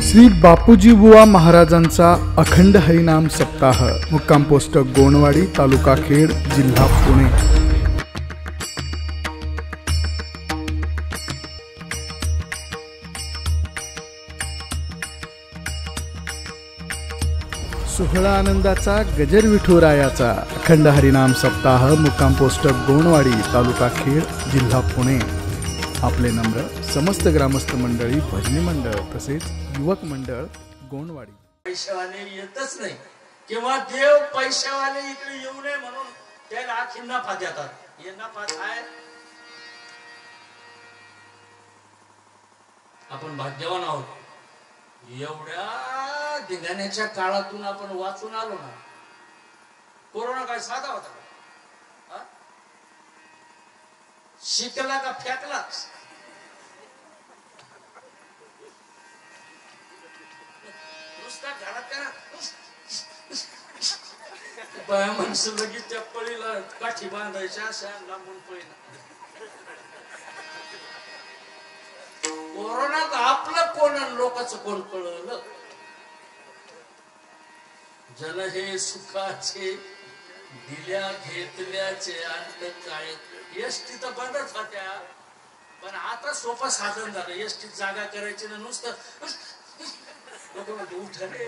श्री बापूजी बुवा महाराजांचा अखंड हरिनाम सप्ताह मुक्काम पोस्ट गोणवाडी तालुका खेड जिल्हा पुणे। सोहळा आनंदाचा गजर विठुरायाचा अखंड हरिनाम सप्ताह मुक्काम पोस्ट गोणवाडी तालुका खेड जिल्हा पुणे। आपले नम्र समस्त ग्रामस्थ मंडळी, भजनी मंडळ तसेच युवक मंडळ गोणवाडी। पैशावाले येतच नाही किंवा देव पैशावाले इकडे येऊ नये म्हणून त्याला आखी नफा देतात। हे नफा आहे, आपण भाग्यवान आहोत। एवढ्या धिंगाण्याच्या काळातून आपण वाचून आलो ना। कोरोना काय साधा होता का? शिकला का फेकला? नुसता घरात करा बाया माणसं लगेच त्या पळीला काठी बांधायच्या अशा लांबून पळीला। कोरोनात आपलं कोण आणि लोकांचं कोण कळलं? जन हे सुखाचे दिल्या घेतल्याचे अंत काय। एसटी तर बंदच होत्या, पण आता सोपं साधन झालं। एसटी जागा करायची ना, नुसतं लोक म्हणते उठ रे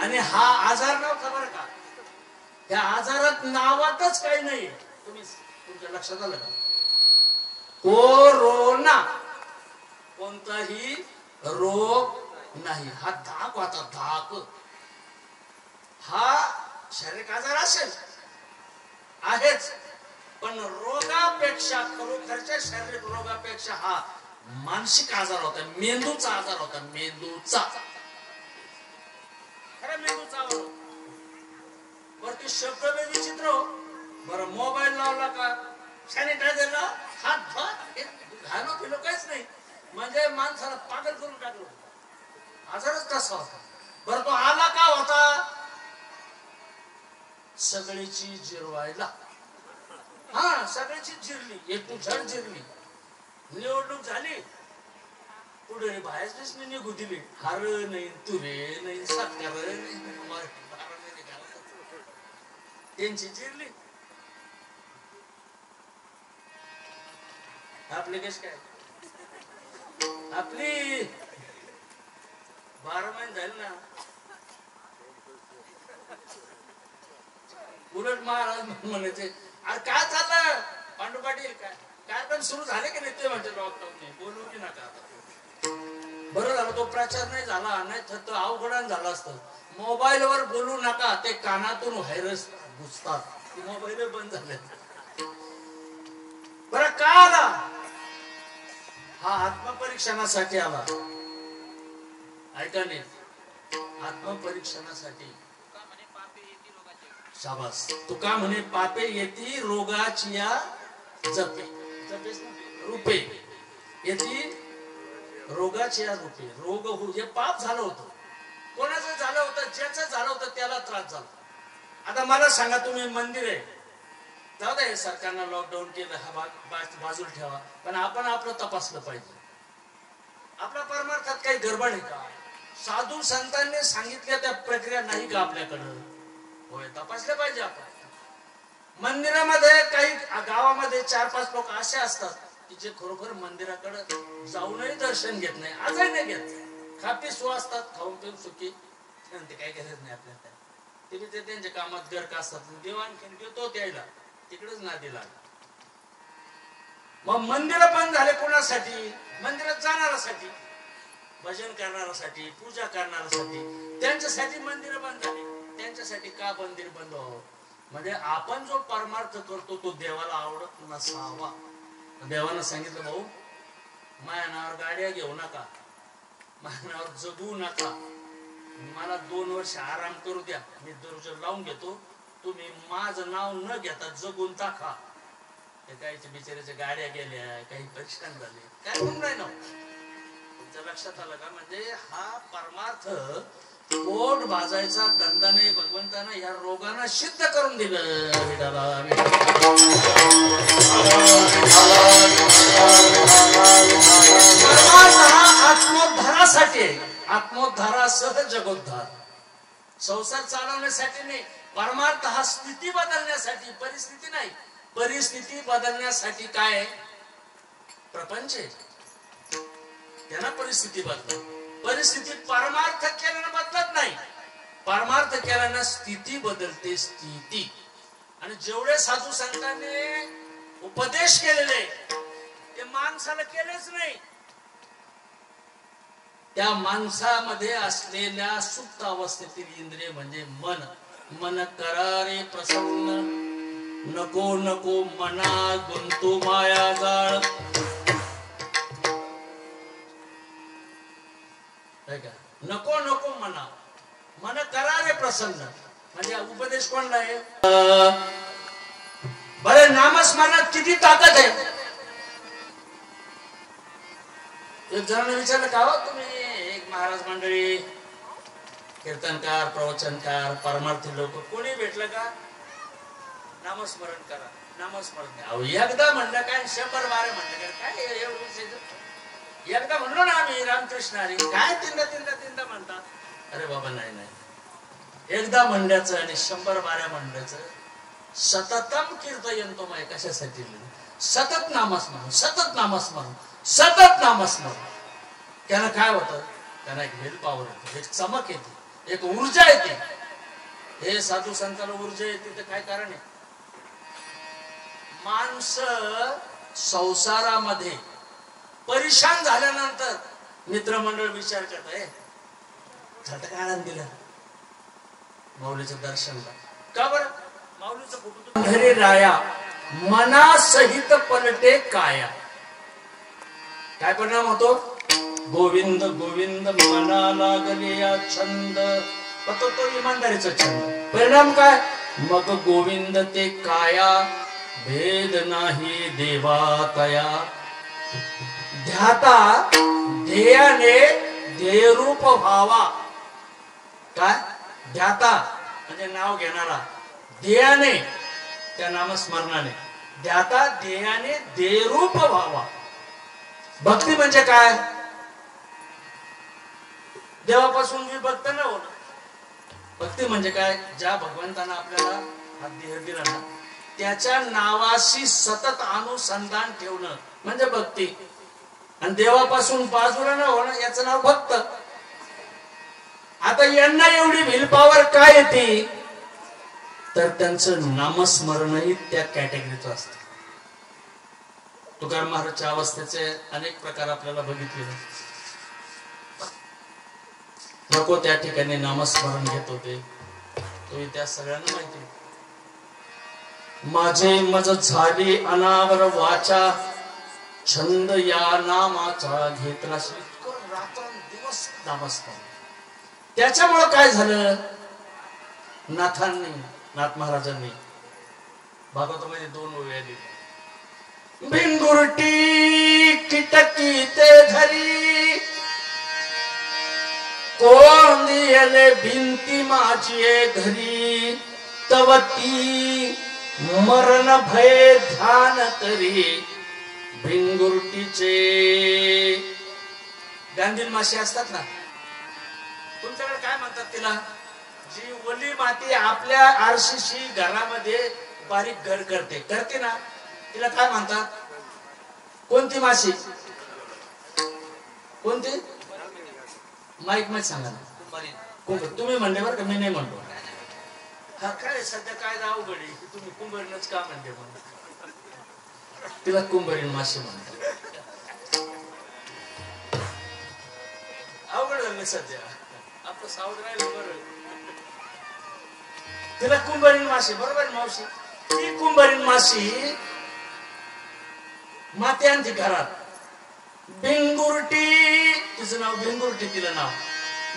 आणि हा आजार नव्हता बरं का। त्या आजारात नावातच काही नाही। तुम्ही तुमच्या लक्षात आलं का? कोरोना कोणताही रोग नाही, हा धाक होता। धाक हा शारीरिक आजार असेल आहेच, पण रोगापेक्षा खरोखरच्या शारीरिक रोगापेक्षा हा मानसिक आजार होता, मेंदूचा आजार होता। मेंदूचा खरं मेंदूचा वरती शब्द विचित्र हो। बरं मोबाईल लावला का सॅनिटायझरला हात घालू पिलो काहीच नाही, म्हणजे माणसाला पागल करून टाकलो। आजारच तसा होता। बरं तो आला का होता? सगळीची जिरवायला। हा सगळ्याची जिरली, एक तू झड जिरली। निवडणूक झाली, पुढे बाहेरच निघू दिली। हार नाही, तुरे नाही, साखर नाही, त्यांची जिरली। आपली कशी काय? आपली 12 महिने झाले ना। उलट महाराज म्हणायचे, अरे काय चाललं पांडू पाटील, काय कार्यक्रम सुरू झाले की नाही? ते म्हणते लॉकडाऊन बोलू की नका आता। बरं झालं तो प्रचार नाही झाला, नाही तर अवघडण झालं असतं। मोबाईल वर बोलू नका, ते कानातून व्हायरस घुसतात, मोबाईल बंद झाले। बरं का आला? हा आत्मपरीक्षणासाठी आला। ऐका नाही, आत्मपरीक्षणासाठी। शाबास, तुका म्हणे पापे येती रोगाची या जपे रूपे येती रोगाची या रूपे। रोग हे पाप झालं होतं, कोणाचं झालं होतं? ज्याचं झालं होतं त्याला त्रास झाला। आता मला सांगा, तुम्ही मंदिर आहे, जाऊ दे सरकारनं लॉकडाऊन केलं, हा बाजूला ठेवा, पण आपण आपलं तपासलं पाहिजे। आपल्या परमार्थात काही गडबड आहे का? साधू संतांनी सांगितल्या त्या प्रक्रिया नाही का आपल्याकडं? होय, तपासलं पाहिजे आपण। मंदिरामध्ये काही गावामध्ये 4-5 लोक असे असतात की जे खरोखर मंदिराकडे जाऊनही दर्शन घेत नाही, आजही नाही घेत। खापी सो असतात, खाऊन पिऊन सुखी, ते काही गरज नाही आपल्याला। ते त्यांच्या कामात गर्क असतात, देवाणखीन देतो त्याला तिकडेच ना दिला। मग मंदिर बंद झाले कोणासाठी? मंदिरात जाणाऱ्यासाठी, भजन करणाऱ्यासाठी, पूजा करणाऱ्यासाठी, त्यांच्यासाठी मंदिर बंद झाली। त्यांच्यासाठी का मंदिर बंद व्हावं? म्हणजे आपण जो परमार्थ करतो तो देवाला आवडत नसावा। देवानं सांगितलं, भाऊ माझ्या नावावर गाड्या घेऊ नका, माझ्या नावावर जगू नका, मला 2 वर्ष आराम करू द्या, मी दररोज लावून घेतो, तुम्ही माझं नाव न घेता जगून टाका। काहीच्या बिचाऱ्याच्या गाड्या गेल्या, काही परेशान झाले, काय म्हणून नाही ना। तुमच्या लक्षात आलं का? म्हणजे हा परमार्थ पोट भाजायचा धंदा नाही, भगवंतानं या रोगांना सिद्ध करून दिलं। आज हा आत्मोद्धारासह जगोद्धार. संसार चालवण्यासाठी नाही, परमार्थ हा स्थिती बदलण्यासाठी, परिस्थिती नाही. परिस्थिती बदलण्यासाठी काय प्रपंच आहे, त्यांना परिस्थिती बदलत. परिस्थिती परमार्थ केल्यानं बदलत नाही, परमार्थ केल्यानं स्थिती बदलते. स्थिती. आणि जेवढे साधू संतांनी उपदेश केलेले ते माणसाला केलेच नाही. त्या माणसामध्ये असलेल्या सुप्त अवस्थेतील इंद्रिय म्हणजे मन. मन करारे प्रसन्न, नको नको मना गुंतू माया जाळ. नको नको मना, मन करारे प्रसन्न. म्हणजे उपदेश कोणला आहे? बरे नामस्मरणात किती ताकद आहे? एक जणांना विचारलं का हो तुम्ही, एक महाराज मंडळी, कीर्तनकार, प्रवचनकार, परमार्थी लोक कोणी भेटलं का? नामस्मरण करा, नामस्मरण. अहो एकदा म्हणलं काय, 100 बारे म्हणलं काय एवढं विषय? एकदा म्हणलो ना आम्ही रामकृष्ण हरी, काय तीनदा म्हणतात? अरे बाबा नाही नाही, एकदा म्हणण्याचं आणि 100 बाऱ्या म्हणण्याचं. सततम कीर्तयंतो माय. कशासाठी? सतत नामस्मरण, सतत नामस्मरण, सतत नामस्मरण. त्यानं काय होतं? त्यांना एक विल पॉवर येते, एक चमक येते, एक ऊर्जा येते. हे साधू संतांना ऊर्जा येते तर काय कारण आहे? माणसं संसारामध्ये परेशान झाल्यानंतर मित्रमंडळ विचार करत, झटका आनंद दिला माऊलीचं दर्शनला. का बरं? माऊलीचं फोटो घरी राया, मनासहित पलटे काया. काय परिणाम होतो? गोविंद गोविंद मना लागले या छंद. तो इमानदारीचा छंद. परिणाम काय? मग गोविंद ते काया, भेद नाही देवा तया. ध्याता ध्येयाने ध्येयरूप व्हावा. काय? ध्याता म्हणजे नाव घेणारा, ध्येयाने त्या नामस्मरणाने. ध्याता ध्येयाने ध्येयरूप व्हावा. भक्ती म्हणजे काय? देवापासून विभक्त न होणं. भक्ती म्हणजे काय? ज्या भगवंतानं आपल्याला हा देह दिला ना, त्याच्या नावाशी सतत अनुसंधान ठेवणं म्हणजे भक्ती. आणि देवापासून बाजूला न होणं याचं नाव भक्त. आता यांना एवढी व्हील पॉवर काय येते? तर त्यांचं नामस्मरणही त्या कॅटेगरीचं असतं. तुकाराम महाराजच्या अवस्थेचे अनेक प्रकार आपल्याला बघितले. नको त्या ठिकाणी नामस्मरण घेत होते, तो इतिहास सगळ्यांना माहिती. माझे मज झाली अनावर वाचा, छंद या नामाचा घेतला. रात्रंदिवस नामस्मरण. त्याच्यामुळे काय झालं? नाथ महाराजांनी भागवतामध्ये 2 ओव्या दिल्या. भिंगुरटी किटकी ते धरी, कोण दिले भिंती माझी घरी, तवती मरण भय ध्यान करी. भिंगुरटीचे गांधील माशी असतात ना, तुमच्याकडे काय म्हणतात तिला? जी ओली माती आपल्या आरशीशी घरामध्ये बारीक घर करते ना, तिला काय म्हणतात? कोणती माशी? कोणती? माईक मध्ये सांगा ना. तुम्ही म्हणले बरं का, मी नाही म्हणतो. हा काय सध्या काय अवघड आहे की तुम्ही कुंभारीनच का म्हणते? तिला कुंभारीन माशी म्हणतात. अवघड झालं सध्या, आपलं सावध राहिलं बरं. तिला कुंभारीन माशी, बरोबर मावशी? ती कुंभारीन माशी माती आणते घरात. भिंगुरटी, तिचं नाव भिंगुरटी, तिला नाव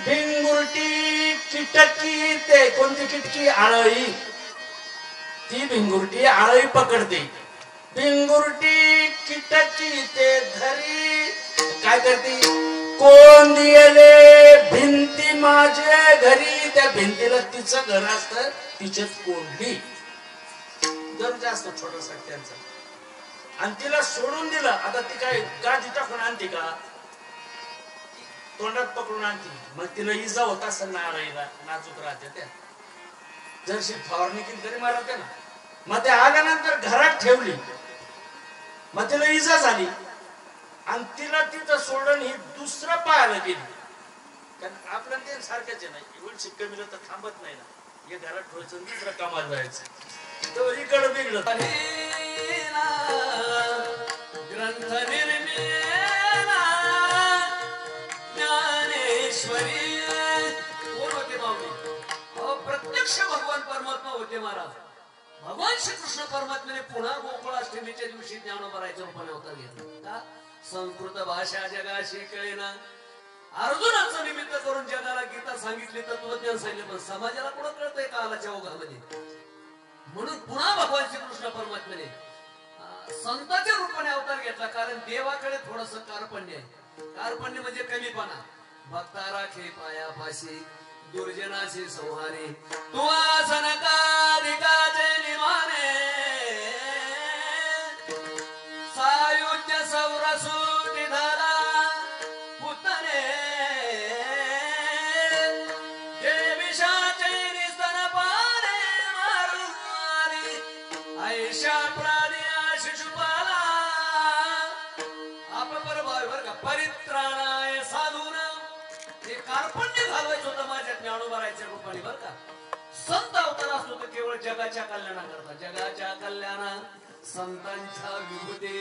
भिंगुरटी किटकी ते. कोणती किटकी? आळी. ती भिंगुरटी आळी पकडते. भिंगुरटी किटकी ते धरी, काय करते? कोण दिले भिंती माझे घरी. त्या भिंतीला तिचं घर असतं, तिच्यात कोंडली घर जास्त छोटासा त्यांचा. आणि तिला सोडून दिलं. आता ती काय गादी टाकून आणते का? तोंडात पकडून आणते. मग तिला इजा होत असं नारायला नाजूक राहते त्या जरशी फवारणी केली तरी मारते ना. मग ते आल्यानंतर घरात ठेवली. मग तिला इजा झाली आणि तिला तिथं सोडून ही दुसरं पाहायला गेली. कारण आपलं ते सारखंच आहे नाही. एवढं शिक्का मिळत तर थांबत नाही ना. हे घरात ठेवायचं दुसरं कामाला जायचं. तो इकडं बिघडलं ग्रंथ निर्मिला ज्ञानेश्वरी. कोण होते माऊली? प्रत्यक्ष भगवान परमात्मा होते महाराज. भगवान श्रीकृष्ण परमात्म्याने पुन्हा गोकुळाष्टमीच्या दिवशी ज्ञानोबरायच्या रूपाने अवतार घेतला. का? संस्कृत भाषा जगाशी कळेना. अर्जुनाचं निमित्त करून जगाला गीता सांगितली, तत्वज्ञान सांगितले, पण समाजाला कुठं कळतंय कालाच्या ओघामध्ये. म्हणून पुन्हा भगवान श्रीकृष्ण परमात्म्याने संतांच्या रूपाने अवतार घेतला. कारण देवाकडे थोडस कार्पण्य आहे. कार्पण्य म्हणजे कमीपणा. भक्ता राखे पायापाशी दुर्जनाशी संहारी तू आसनकाधिकाचे निमाने सायुज्य सौरसू निधारा पुतने जे विषाचे निस्तनपाने मारुमारी ऐशा प्राणी शिशुपाला आपण बरोबर का परित्राणाय साधून हे कार्पण्य घालवायचं होतं माझ्या ज्ञानोबरायच्या रूपाने बरं का. संत अवतार असतो तर केवळ जगाच्या कल्याणाकरता. जगाच्या कल्याणा संतांच्या विभूती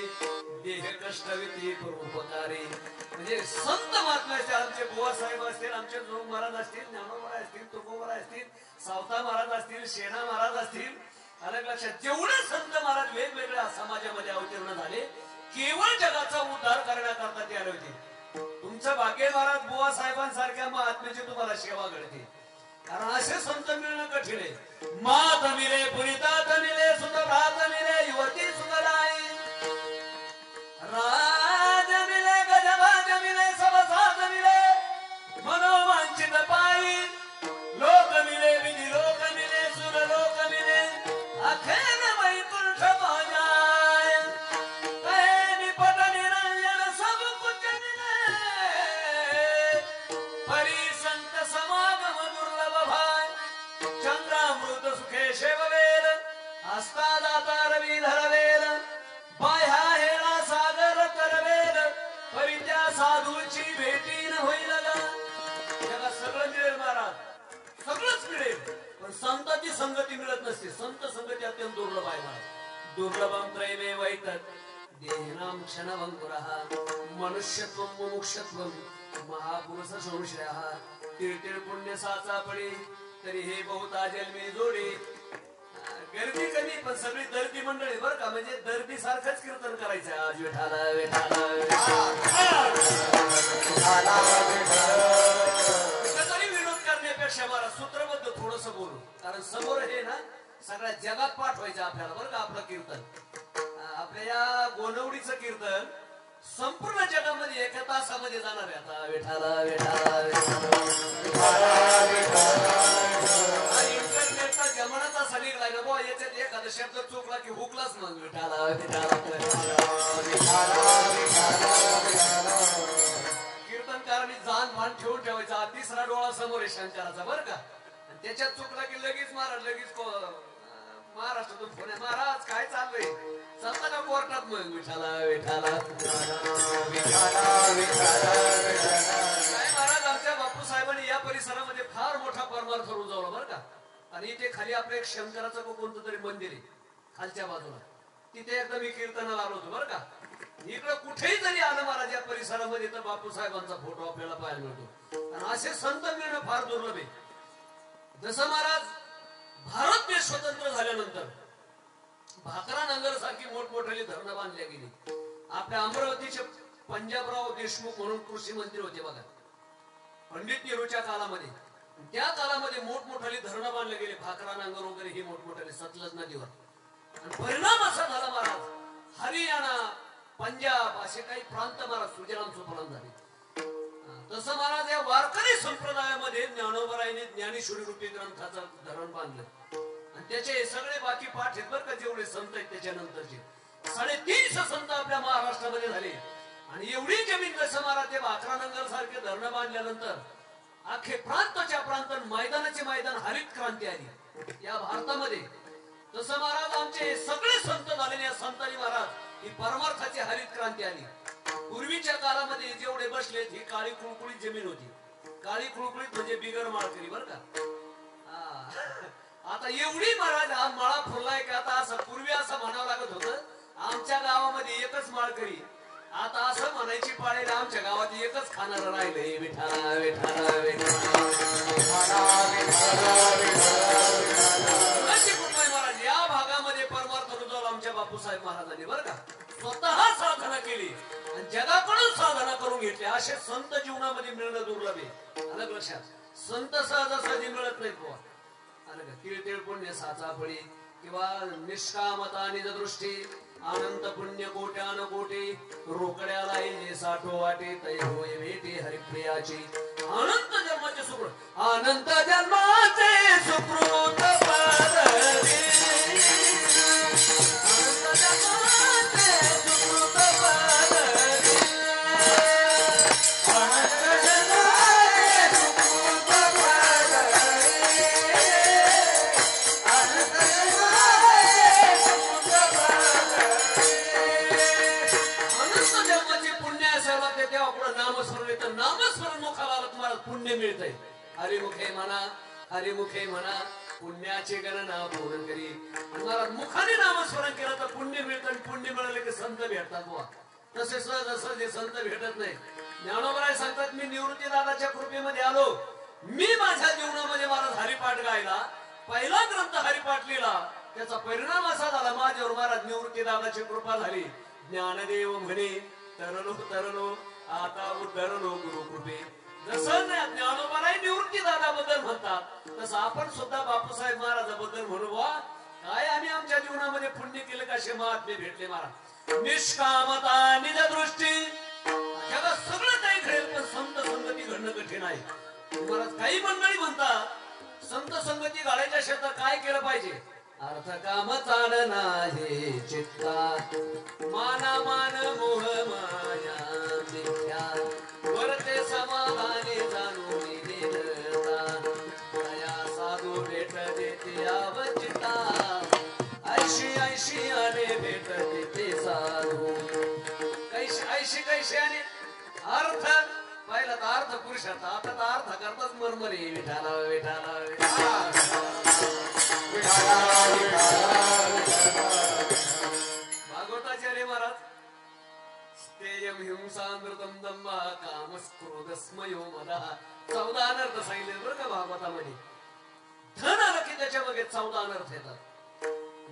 देह कष्टविधी परोपकारी. म्हणजे संत महात्मा असतील, आमचे बुवा साहेब असतील, आमचे जोग महाराज असतील, ज्ञानोबराय असतील, तुकोबराय असतील, सावता महाराज असतील, शेणा महाराज असतील, अलग लक्षात जेवढे संत महाराज वेगवेगळ्या समाजामध्ये अवतीर्ण झाले केवळ जगाचा उद्धार करण्याकरता ते आले होते. तुमचं भाग्य महाराज बुवा साहेबांसारख्या महात्म्याची तुम्हाला सेवा घडते. कारण असे संत मिळणं कठीण आहे. मात मिले पुरितात मिले सुत भ्रात मिले युवती सुतलाई राज मिले गजबाज मिले सबसाज मिले मनोवांछित पायी लोक मिले विधी लोक मिले सुर लोक मिले अखेर वैकुंठ पाजाय कै निपट निरंजन सब कुछ मिले परी संत समागम दुर्लभ भाय चंद्रामृत सुखे शेववेद हस्ता दाता रवी धरवेद बाह्या हेळा सागर करवेद परी त्या साधूची भेटी न होईल गा. जगात सगळं मिळेल महाराज, सगळंच मिळेल, पण संतांची संगती मिळत नसते. संत संगती अत्यंत दुर्लभ आहे महाराज. दुर्लभम त्रैमे वैतत देहिनाम क्षणभंगुरः मनुष्यत्वं मुमुक्षत्वं महापुरुष संशयः तीर्थिळ पुण्य साचा पडी तरी हे बहुता जन्मी जोडी. गर्दी कमी पण सगळी दर्दी मंडळी बरं का. म्हणजे दर्दी सारखंच कीर्तन करायचं. आज विठाला विठाला तरी विनोद करण्यापेक्षा मला सूत्रबद्ध थोडस बोलू. कारण समोर हे ना सगळ्या जगात पाठवायचं आपल्याला बरं का. आपलं कीर्तन, आपल्या या गोनवडीचं कीर्तन संपूर्ण जगामध्ये एका तासामध्ये जाणार आहे. आता विठाला विठाला इंटरनेटचा जमानाच असा निघलाय ना बुवा. याच्यात एखादा शब्द चुकला की हुकलाच मग विठाला विठाला. कीर्तनकारांनी जाण भान ठेवून ठेवायचा. तिसरा डोळा समोर आहे शंकराचा बरं का. त्याच्यात चुकला की लगेच महाराज लगेच महाराष्ट्रातून फोन आहे, महाराज काय चाललंय, चालता का कोर्टात? मग विठाला विठाला काय महाराज आमच्या बापू साहेबांनी या परिसरामध्ये फार मोठा परमार्थ रुजवला बरं का. आणि इथे खाली आपलं एक शंकराचं कोणतं तरी मंदिर आहे खालच्या बाजूला. तिथे एकदा मी कीर्तनाला आलो होतो बरं का. इकडं कुठेही जरी आलं महाराज या परिसरामध्ये तर बापू साहेबांचा फोटो आपल्याला पाहायला मिळतो. आणि असे संत मिळणं फार दुर्लभ आहे. जसं महाराज भारत देश स्वतंत्र झाल्यानंतर भाकरा नगर सारखी मोठमोठाली धरणं बांधल्या गेली. आपल्या अमरावतीचे पंजाबराव देशमुख म्हणून कृषी मंत्री होते बघा पंडित नेहरूच्या काळामध्ये. त्या काळामध्ये मोठमोठाली धरणं बांधले गेले. भाकरा नांगर वगैरे ही मोठमोठाली सतलज नदीवर. आणि परिणाम असा झाला महाराज हरियाणा पंजाब असे काही प्रांत महाराज सुजलाम सुफलाम झाले. तसं महाराज या वारकरी संप्रदायामध्ये ज्ञानोबरायांनी ज्ञानेश्वरी रूपी ग्रंथाचं धरण बांधलं. आणि त्याचे सगळे बाकी पाठ आहेत बरं का जेवढे संत आहेत त्याच्यानंतरचे 350 संत आपल्या महाराष्ट्रामध्ये झाले. आणि एवढी जमीन कसं महाराज ते भाकरानगर सारखे धरणं बांधल्यानंतर अख्खे प्रांतच्या प्रांत मैदानाचे मैदान हरित क्रांती आली या भारतामध्ये. तसं महाराज आमचे सगळे संत झालेले या संतांनी महाराज ही परमार्थाची हरित क्रांती आली. पूर्वीच्या काळामध्ये जेवढे बसलेत ही काळी कुळकुळीत जमीन होती. काळी कुळकुळीत म्हणजे बिगर माळकरी बर का. आता एवढी महाराज हा माळा फुललाय का आता असं पूर्वी असं म्हणावं लागत होतं आमच्या गावामध्ये एकच माळकरी. आता असं म्हणायची पाळी आमच्या गावात एकच खाणार राहिले विठाला विठाला विठाला. महाराज या भागामध्ये परमार्थ रुजवला आमच्या बापूसाहेब महाराजांनी बर का. स्वतः साधना केली आणि जगाकडून साधना करून घेतली. असे संत जीवनामध्ये मिळणं दुर्लभ आहे. अलग लक्षात. संत सहजासहजी मिळत नाही बुवा. अलग तिळतिळ पुण्य साचा फळी किंवा निष्कामता निजदृष्टी अनंत पुण्य कोट्यान कोटी रोकड्याला येणे साठो वाटे तै होय भेटी हरिप्रियाची. अनंत जन्माचे सुकृत अनंत जन्माचे सुकृत पारवी. पुण्य मिळतंय. हरिमुखे म्हणा हरिमुखे म्हणा पुण्याची गणना पूर्ण करी. मला मुखाने नामस्मरण केलं तर पुण्य मिळतं आणि पुण्य मिळाले की संत भेटतात बुवा. तसे सहज संत भेटत नाही. ज्ञानोबराय सांगतात मी निवृत्ती दादाच्या कृपेमध्ये आलो. मी माझ्या जीवनामध्ये महाराज हरिपाठ गायला पहिला ग्रंथ हरिपाठ लिहिला. त्याचा परिणाम असा झाला माझ्यावर महाराज निवृत्ती दादाची कृपा झाली. ज्ञानदेव म्हणे तरलो तरलो आता उद्धरलो गुरु कृपे. जसं ज्ञानोबाराय निवृत्ती दादाबद्दल म्हणतात तसं आपण सुद्धा बापूसाहेब महाराजाबद्दल म्हणू बा काय आम्ही आमच्या जीवनामध्ये पुण्य केलं का असे महात्मे भेटले महाराज. निष्कामता निजदृष्टी जगात सगळं काही घडेल पण संत संगती घडणं कठीण आहे. महाराज काही मंडळी म्हणतात संत संगती घालायच्या क्षेत्रात काय केलं पाहिजे. अर्थ काम चाल नाही चित्ता माना मान मोह माया मिथ्या वरते समाधाने जाणून देता दया साधू भेट देते अवचिता ऐशी ऐशी आने भेट देते साधू कैशी ऐशी कैशी आने अर्थ पहिला तर अर्थ पुरुषार्थ आता तर अर्थ करताच मरमरे विठाला विठाला भागवताचार्य महाराज तेजम हिंसामृतम दंभा कामस्क्रोधस्मयो मदः 14 अनर्थ सांगितले बरं का भागवतामध्ये. धन आलं की त्याच्या मागे 14 अनर्थ येतात.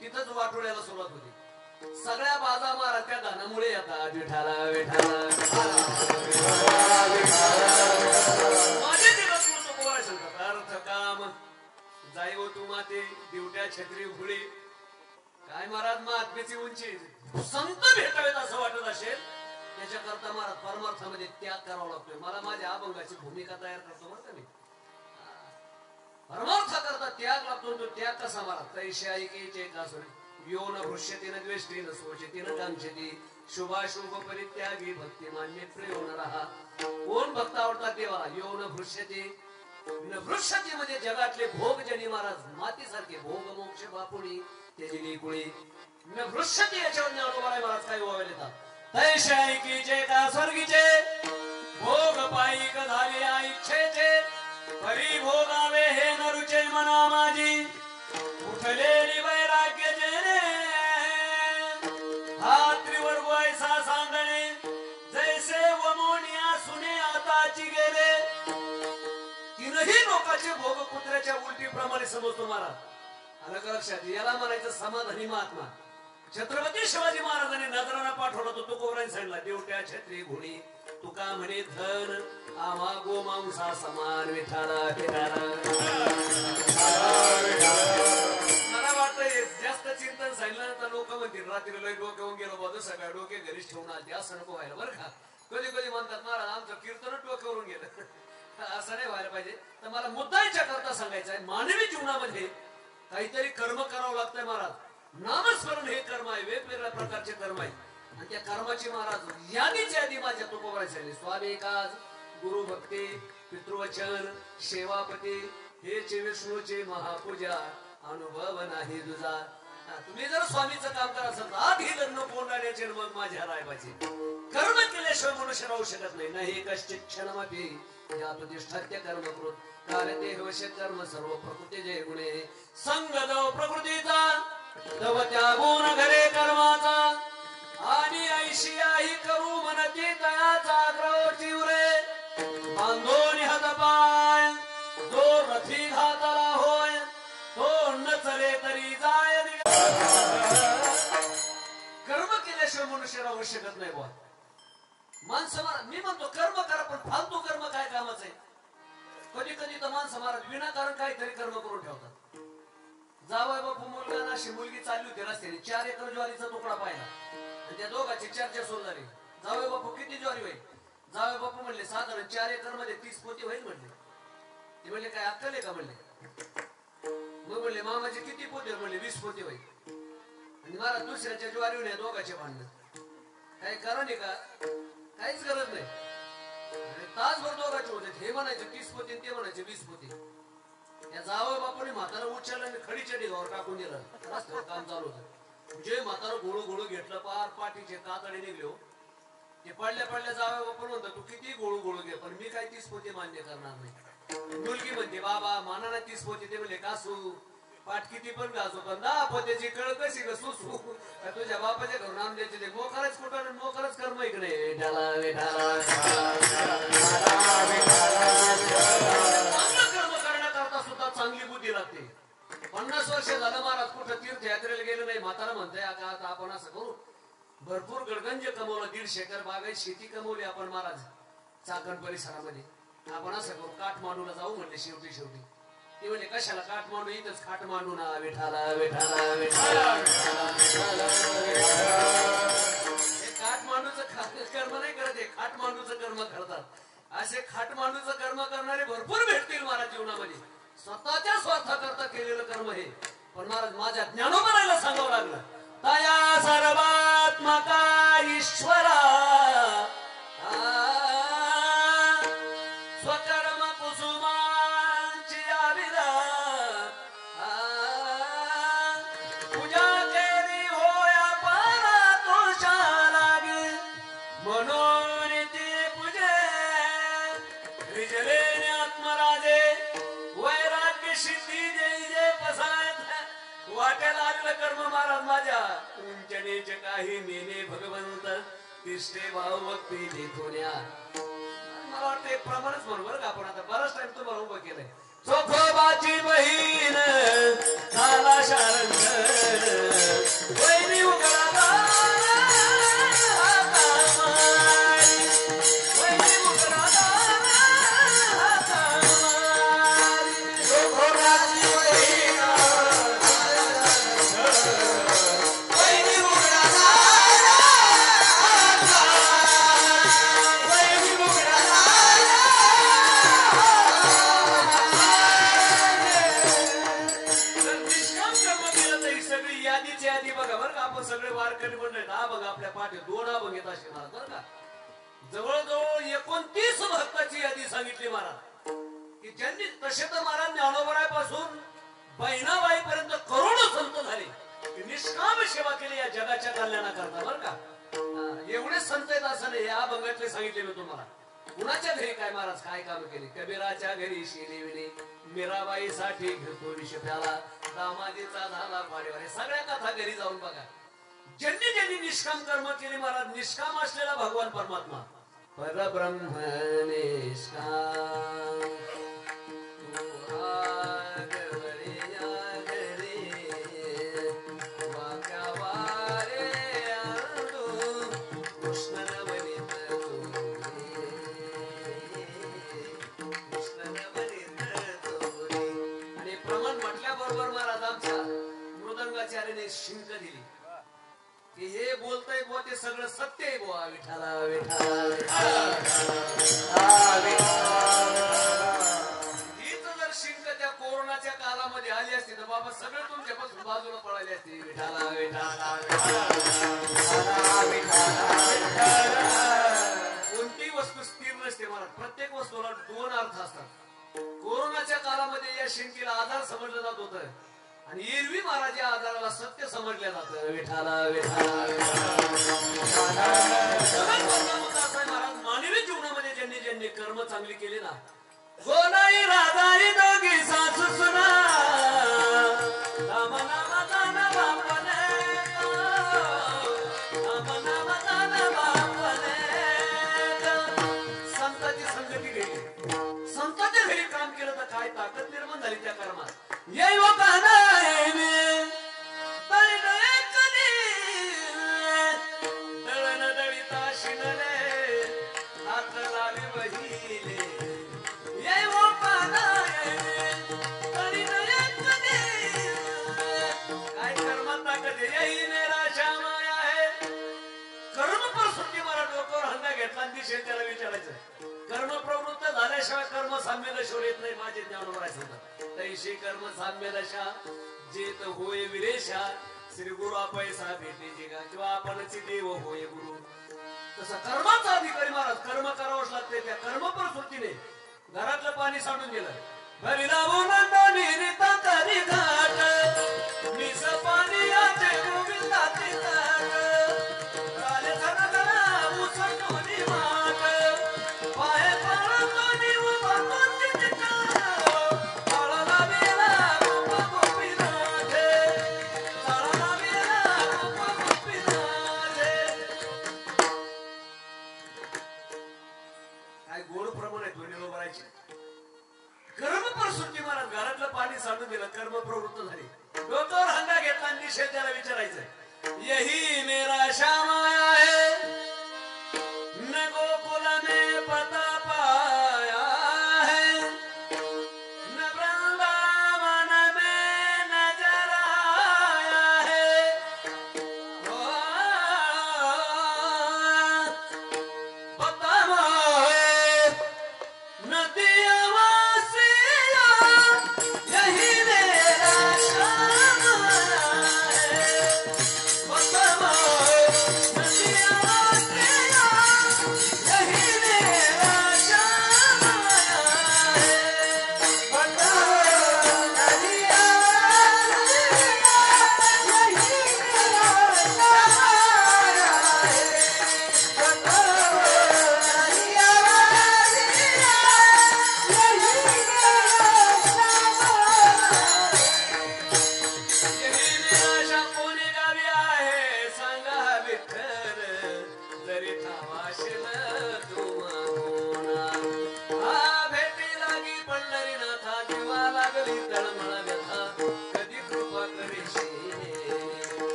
तिथंच वाटोळ्याला सुरुवात होती. सगळ्या बाधा महाराज त्या धनामुळे येतात. विठाला विठाला माझे दिवस बोलायला सांगतात. अर्थ काम जाईव तू माते दिवट्या छत्री फुले. काय महाराज महात्म्याची उंची संत भेटावेत असं वाटत असेल त्याच्याकरता महाराज परमार्थामध्ये त्याग करावा लागतोय. मला माझ्या अभंगाची भूमिका तयार करतो बरं का मी. परमार्थाकरता त्याग लागतो. तो त्याग कसा महाराज तैशी ऐकेचे का सोडी यो न भृष्यती न द्वेष्टी न सोचती न कांक्षती शुभाशुभ परित्यागी भक्ती मान्य प्रियो न राहा. कोण भक्त आवडतात देवा. यो न भृष्यती न भृष्यती म्हणजे जगातले भोग जनी महाराज मातीसारखे भोग मोक्ष बापुडी त्याची कुळी न भृष्यती. याच्यावर ज्ञानोबा महाराज काय व्हावे देतात. तैशे ऐकीचे का स्वर्गीचे भोग पायिक झाले इच्छेचे परी भोगावे हे नरुचे मना माझी उठलेली वैराग्य जेने हा त्रिवर्ग ऐसा सांगणे जैसे वमोनिया सुने आताची गेले. तीनही लोकांचे भोग कुत्र्याच्या उलटीप्रमाणे समजतो महाराज. अलग लक्षात. याला म्हणायचं समाधानी महात्मा. छत्रपती शिवाजी महाराजांनी नजराना पाठवला तो तुकोबराने सांगितला देवट्या छत्री घोडी तुका म्हणे धन आम्हा गोमांसा समान विठाला विठाला. मला वाटतं जास्त चिंतन सांगितलं तर लोक म्हणतील रात्री लय डोक्यावून गेलो बघ सगळ्या डोके घरीच ठेवून आले असं नको व्हायला बरं का. कधी कधी म्हणतात महाराज आमचं कीर्तन डोक्यावरून गेलं असं नाही व्हायला पाहिजे. तर मला मुद्दाच्या करता सांगायचं आहे मानवी जीवनामध्ये काहीतरी कर्म करावं लागतंय महाराज. नामस्मरण हे कर्म आहे. वेगवेगळ्या प्रकारचे कर्म आहे. आणि त्या कर्माची महाराज यादीच यादी माझ्या तुकोबारायची झाली. स्वामी काज, गुरु भक्ती, पितृवचन, सेवापती, हेचे विष्णूचे महापूजा, अनुभव नाही तुझा. तुम्ही जर स्वामीचं काम करत असाल आधी लग्न कोंडाण्याचे मग माझ्या रायबाचे. कर्म केल्याशिवाय मनुष्य राहू शकत नाही. नाही कश्चित क्षणमपि यातुतिष्ठत्य कर्म कृत कार्य वश्य कर्म सर्व प्रकृती जय गुणे संग दव प्रकृतीचा तव त्यागून घरे कर्माचा आणि ऐशी आई करू मनती तयाचा ग्रह चिवरे बांधोनी हातपाय जो रथी घातला होय तो न चले तरी जाय. कर्म केल्याशिवाय मनुष्य राहू शकत नाही बुवा. माणसं मी म्हणतो कर्म करा पण फालतू कर्म काय कामाचं आहे. कधी कधी तर माणसं महाराज विनाकारण काहीतरी कर्म करून ठेवतात. जावय बापू मुलगा ना अशी मुलगी चालली होती रस्त्याने 4 एकर ज्वारीचा तुकडा पाहिला आणि त्या दोघांची चर्चा सुरू झाली. जावय बापू किती ज्वारी होईल. जावय बापू म्हणले साधारण 4 एकर मध्ये 30 पोती होईल म्हणले. ते म्हणले काय अक्कल आहे का म्हणले. मग म्हणले मामाचे किती पोते म्हणले 20 पोते होईल. आणि मला दुसऱ्याच्या ज्वारीवर या दोघांचे भांडण काही कारण आहे का. काहीच गरज नाही. तासभर दोघांचे होते. हे म्हणायचे 30 पोती ते म्हणायचे 20 पोती. या जावं बापाने म्हातारा उचललं आणि खडीच्या ढिगावर टाकून दिलं. रस्त्यावर काम चालू होतं. जे म्हातारा गोळू गोळू घेतलं पार पाठीचे कातडे निघले. ते पडल्या पडल्या जावं बापा म्हणतात तू किती गोळू गोळू घे पण मी काय 30 पोती मान्य करणार नाही. मुलगी म्हणते बाबा माना ना 30 पोती. ते म्हणले कासू पाठ किती पण घासू पण 10 पोत्याची कळ कशी ग सुसू तुझ्या बापाच्या घरून आम द्यायचे. ते मोकरच कुठं मोकरच कर्म इकडे विठाला विठाला. चांगलं कर्म करण्याकरता सुद्धा चांगली बुद्धी लागते. 50 वर्ष झालं महाराज कुठं तीर्थयात्रेला गेलं नाही. म्हातारा म्हणतोय आता आपण असं करू भरपूर गडगंज कमवलं. 150 एकर बागायत शेती कमवली आपण महाराज चाकण परिसरामध्ये. आपण असं करू काठमांडूला जाऊ म्हणले. शेवटी ते म्हणले कशाला काठमांडू इथंच खाट मांडू ना विठाला विठाला विठाला. हे काठमांडूचं कर्म नाही करत. हे खाटमांडूचं कर्म करतात. असे खाटमांडूचं कर्म करणारे भरपूर भेटतील महाराज जीवनामध्ये. स्वतःच्या स्वार्थाकरता केलेलं कर्म हे. पण महाराज माझ्या ज्ञानोबराला सांगावं लागलं तया सर्वात्मका ईश्वरा स्वकर्म कुसुमांची आविरा पूजा केली होया पारा तुळशा लागे म्हणून ती पूजे विजलेने आत्मराजे वैराग्य सिद्धी जय जय पसायत वाट्याला आलेलं कर्म महाराज माझ्या तुमच्यानेच काही मेने भगवंत तिष्ठे भाव भक्ती देखोन्या. मला वाटतं एक प्रमाणच म्हणून बरं का आपण आता बराच टाइम तुम्हाला उभं केलंय. चोखोबाची बहीण झाला शारंग वैरी उघडा जवळजवळ 29 भक्ताची यादी सांगितली महाराज की ज्यांनी तसे तर महाराज ज्ञानोबरापासून बहिणाबाई पर्यंत करोडो संत झाले. निष्काम सेवा केली या जगाच्या कल्याणाकरता बरं का. एवढे संत आहेत असं नाही. या अभंगातले सांगितले मी तुम्हाला. कुणाच्या घरी काय महाराज काय काम केले. कबीराच्या घरी शिलेविले मीराबाई साठी घेतो विष प्याला दामादीचा झाला पाडेवारे. सगळ्या कथा घरी जाऊन बघा. ज्यांनी ज्यांनी निष्काम कर्म केले महाराज निष्काम असलेला भगवान परमात्मा परब्रह्म निष्काम आणि प्रमाण म्हटल्याबरोबर महाराज आमच्या मृदंगाचार्याने शिंक दिली की हे बोलतय बुवा ते सगळं सत्य आहे बुवा. विठाला विठाला हीच जर शिंक त्या कोरोनाच्या कालामध्ये आली असती तर बाबा सगळं तुमच्यापासून बाजूला पडायला असते. विठाला विठाला विठाला शब्दाला दोन अर्थ असतात. कोरोनाच्या काळामध्ये या शिंकीला आधार समजलं जात होतं आणि एरवी महाराज या आधाराला सत्य समजलं जातं. विठाला विठाला महाराज मानवी जीवनामध्ये ज्यांनी ज्यांनी कर्म चांगली केली ना, गोलाई राधाई दोघी सासू सुना राम नाम दान बापने राम नाम दान बापने. संतांची संगती घडली, संतांच्या घरी काम केलं तर काय ताकद निर्माण झाली त्या कर्मात. ये लोकांना दळण दळिता शिनले हात लावे बहिले. काय कर्मात ताकद यही मेरा श्याम आहे. कर्म प्रवृत्ती मला डोक्यावर हंगा घेतला आणि दिशेने त्याला विचारायचं, कर्म प्रवृत्त झाल्याशिवाय कर्म साम्य दशेवर येत नाही. माझे ज्ञानोबर आहे तैशी कर्म साम्य दशा जेत होय विरेशा श्री गुरु पैसा भेटे का किंवा आपणची देव होय गुरु. तसा कर्माचा अधिकारी महाराज कर्म करावंच लागते. त्या कर्म प्रवृत्तीने घरातलं पाणी सांडून गेलं. घरी लावून निरिता तरी घाट मिस पाणी याचे गोविंदाचे ताट काले धनगरा उसटोनी माट पाय पाळतोनी उभा कोणती तिथं ताळाला बेला गोपा गोपीनाथे ताळाला बेला गोपा गोपीनाथे. काय गोड प्रमाण आहे ध्वनी उभारायची. कर्म प्रवृत्ती महाराज घरातलं पाणी सांडून दिलं, कर्म प्रवृत्त झाली. डोक्यावर हंगा घेतला आणि त्याला विचारायचं, यही मेरा श्याम है न गोकुल में पता पाया है न वृंदावन में नजर आया है. बताओ नदिया यही मेरा श्याम है. बताओ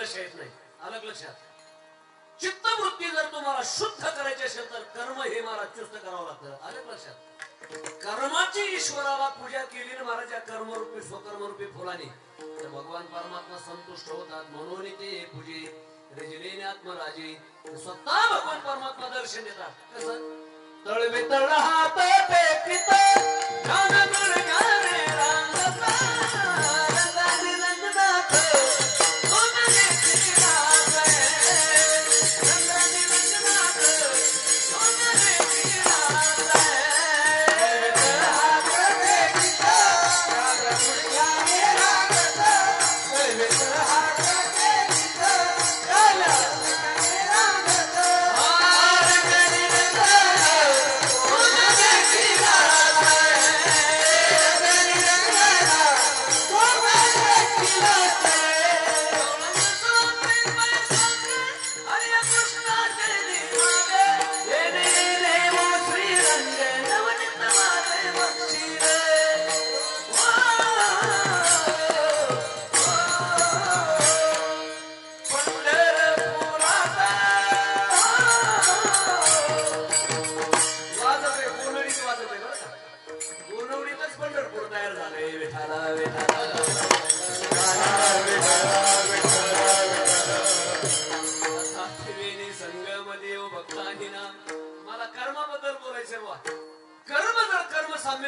येत नाही. अलग लक्षात. चित्तवृत्ती जर तुम्हाला शुद्ध करायची असेल तर कर्म हे महाराज चुस्त करावं लागतं. अलग लक्षात. कर्माची ईश्वराला पूजा केली ना महाराज या कर्मरूपी स्वकर्मरूपी फुलाने तर भगवान परमात्मा संतुष्ट होतात. म्हणून ते पूजे रिजलेने आत्मराजी स्वतः भगवान परमात्मा दर्शन देतात. कसं तळवे तळ हात टेकित ध्यान गुणगाने रांगता रंगाने रंगनाथ सोनाने श्रीनाथ रंगाने रंगनाथ सोनाने श्रीनाथ हात टेकित ध्यान गुणगाने रांगता तळवे तळ हात टेकित ध्यान गुणगाने रांगता रंगाने रंगनाथ सोनाने श्रीनाथ